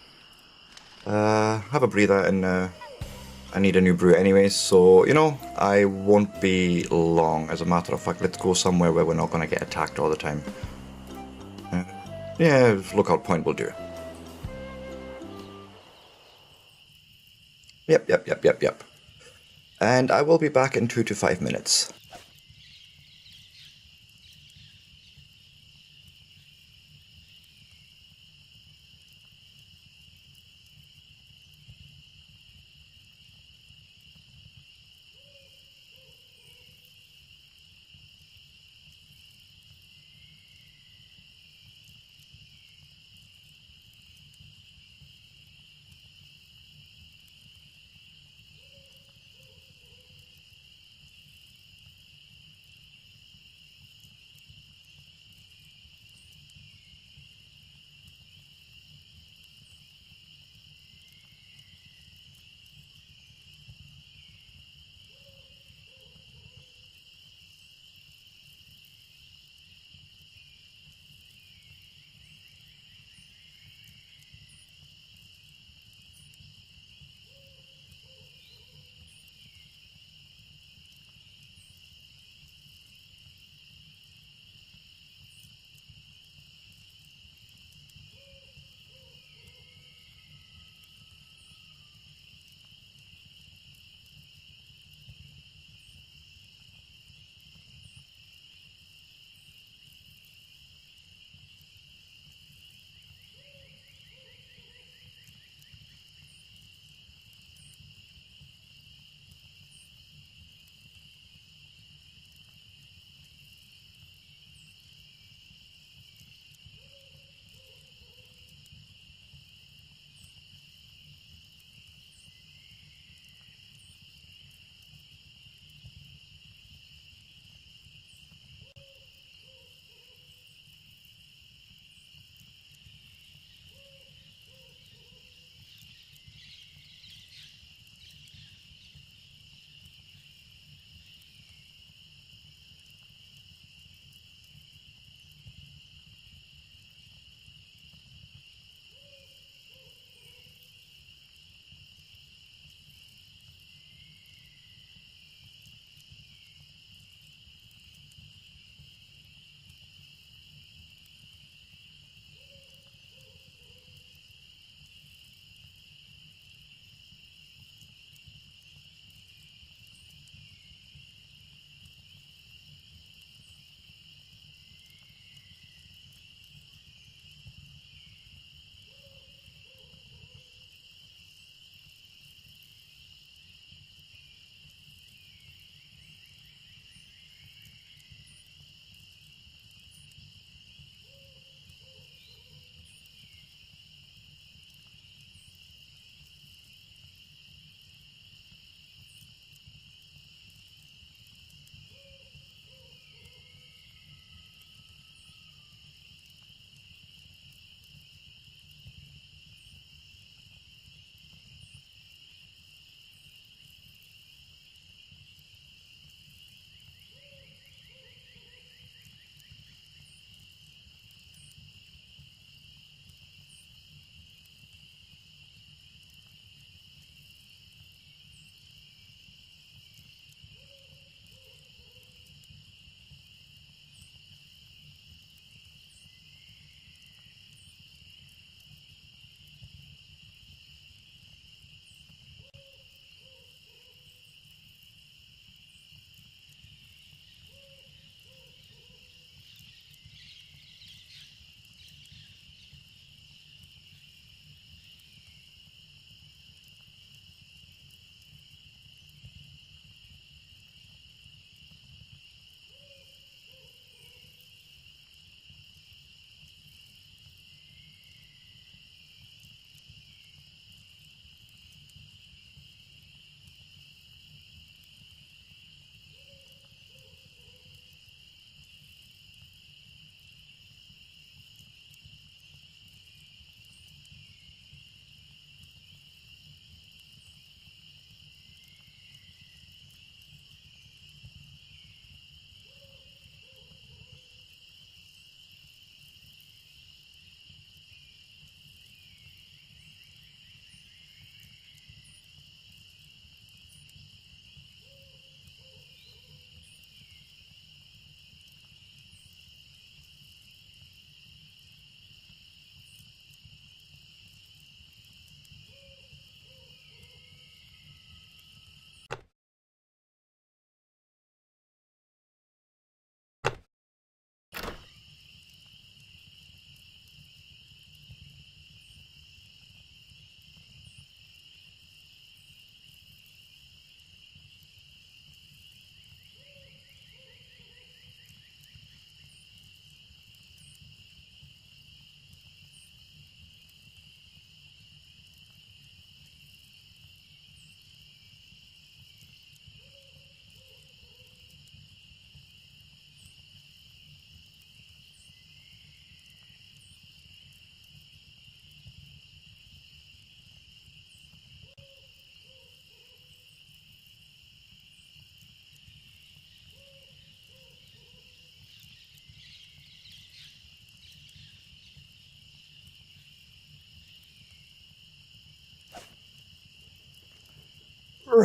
Have a breather, and I need a new brew anyways, so, you know, I won't be long. As a matter of fact, let's go somewhere where we're not going to get attacked all the time. Yeah, Lookout Point will do. Yep. And I will be back in 2 to 5 minutes.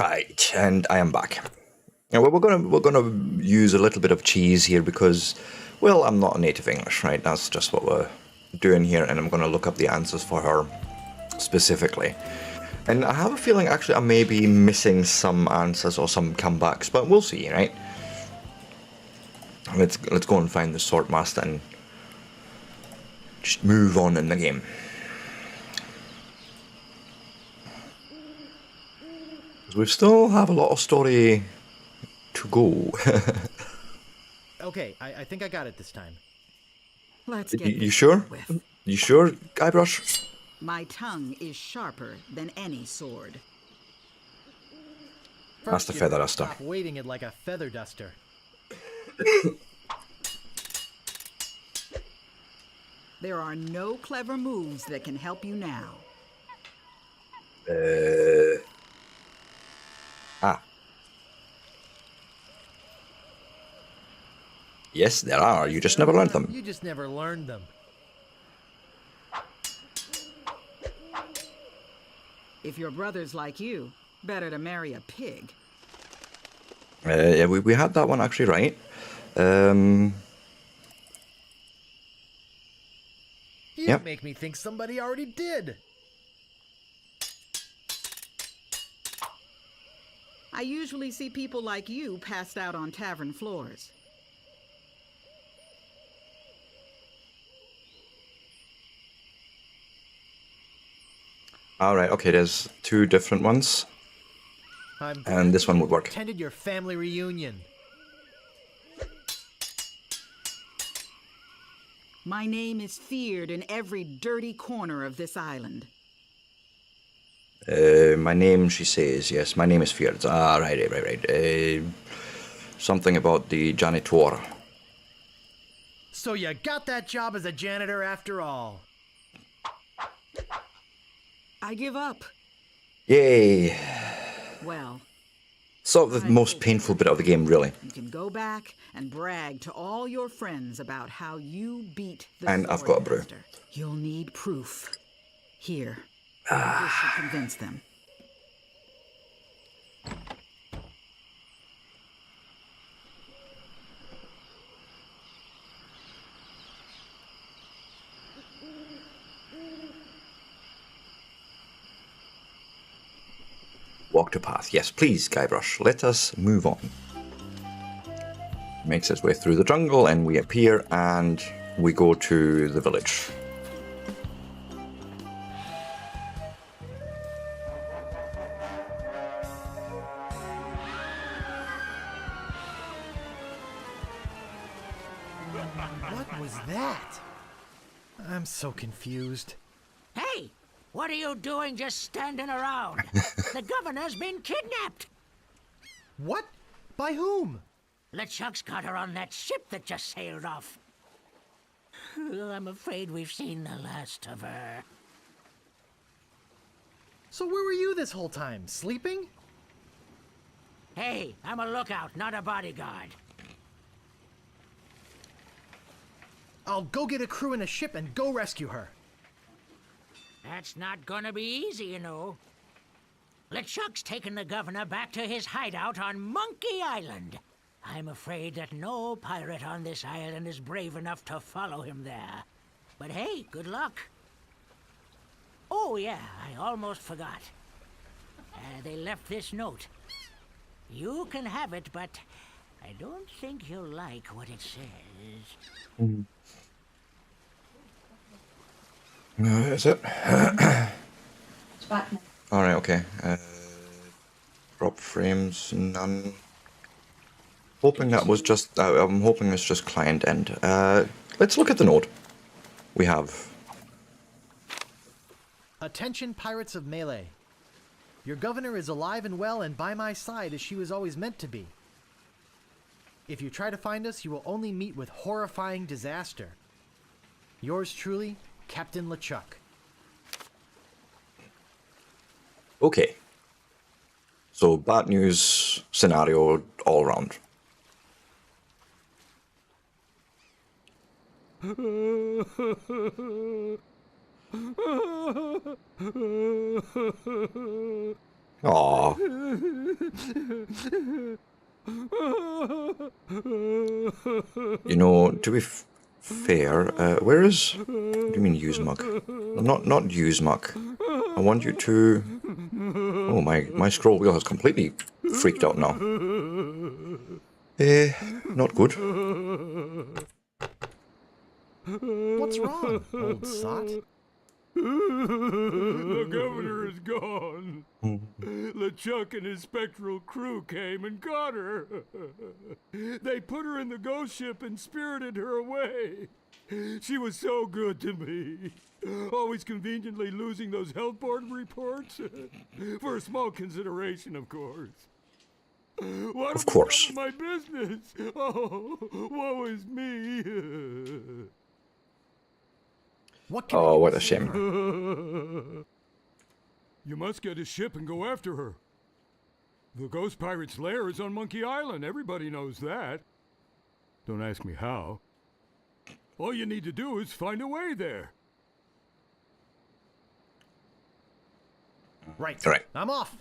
Right, and I am back. Now, we're gonna use a little bit of cheese here because, well, I'm not a native English, right? That's just what we're doing here, and I'm gonna look up the answers for her specifically. And I have a feeling, actually, I may be missing some answers or some comebacks, but we'll see, right? Let's go and find the Swordmaster and just move on in the game. We still have a lot of story to go. Okay, I think I got it this time. Let's get You this sure? over with. You sure, Guybrush? My tongue is sharper than any sword. That's the First, feather you duster. stop weighting it like a feather duster. There are no clever moves that can help you now. Yes, there are. You just never learned them. You just never learned them. If your brother's like you, better to marry a pig. Yeah, we had that one actually right. You Yep. make me think somebody already did. I usually see people like you passed out on tavern floors. Alright, okay, there's two different ones. I'm And this one would work. attended your family reunion. My name is feared in every dirty corner of this island. My name, she says, yes, my name is Fjord. Ah, right. Something about the janitor. So you got that job as a janitor after all. I give up. Yay! Well, Sort of the most painful bit of the game, really. you can go back and brag to all your friends about how you beat the And I've got a brew. Swordmaster. You'll need proof. Here. This should convince them. Walk to path. Yes, please, Guybrush. Let us move on. Makes its way through the jungle, and we appear, and we go to the village. What was that? I'm so confused. Hey, what are you doing just standing around? The governor's been kidnapped. What? By whom? LeChuck's got her on that ship that just sailed off. I'm afraid we've seen the last of her. So where were you this whole time? Sleeping? Hey, I'm a lookout, not a bodyguard. I'll go get a crew in a ship and go rescue her. That's not gonna be easy, you know. LeChuck's taken the governor back to his hideout on Monkey Island. I'm afraid that no pirate on this island is brave enough to follow him there. But hey, good luck. Oh yeah, I almost forgot. They left this note. You can have it, but I don't think you'll like what it says. Is it? Alright, okay. Drop frames, none. Hoping that was just, I'm hoping it's just client end. Let's look at the note. We have. Attention, pirates of Mêlée. Your governor is alive and well and by my side as she was always meant to be. If you try to find us, you will only meet with horrifying disaster. Yours truly, Captain LeChuck. Okay. So, bad news scenario all around. Aw. You know, to be fair, where is... What do you mean use muck? Not use muck. I want you to... Oh, my scroll wheel has completely freaked out now. Not good. What's wrong, old sot? The governor is gone. LeChuck and his spectral crew came and got her. They put her in the ghost ship and spirited her away. She was so good to me. Always conveniently losing those health board reports. For a small consideration, of course. What Of course. my business? Oh, woe is me. What can I Oh, do what to a save shame. her? You must get a ship and go after her. The ghost pirate's lair is on Monkey Island. Everybody knows that. Don't ask me how. All you need to do is find a way there. Right. Right. I'm off.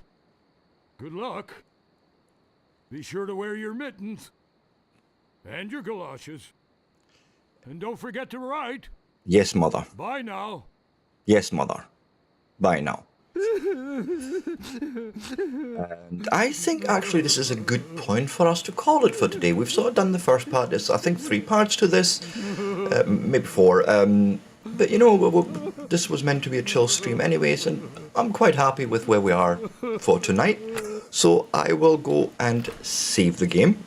Good luck. Be sure to wear your mittens. And your galoshes. And don't forget to write. Yes, mother. Bye now. Yes, mother. Bye now. And I think actually this is a good point for us to call it for today. We've sort of done the first part. There's, I think, 3 parts to this. Maybe 4. But you know, this was meant to be a chill stream anyways, and I'm quite happy with where we are for tonight. So I will go and save the game.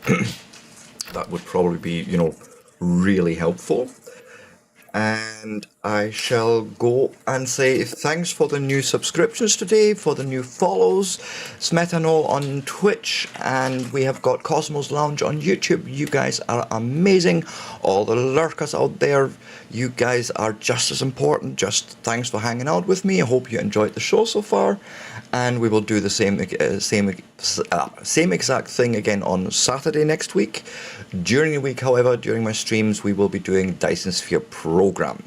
That would probably be, you know, really helpful. And I shall go and say thanks for the new subscriptions today, for the new follows. Smetano on Twitch, and we have got Cosmos Lounge on YouTube. You guys are amazing. All the lurkers out there, you guys are just as important. Just thanks for hanging out with me. I hope you enjoyed the show so far. And we will do the same exact thing again on Saturday next week. During the week, however, during my streams, we will be doing Dyson Sphere Program.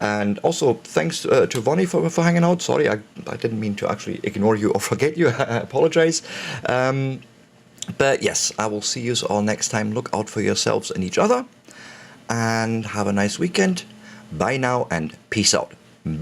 And also, thanks to Vonnie for hanging out. Sorry, I didn't mean to actually ignore you or forget you. I apologize. But yes, I will see you all next time. Look out for yourselves and each other. And have a nice weekend. Bye now and peace out. Bye.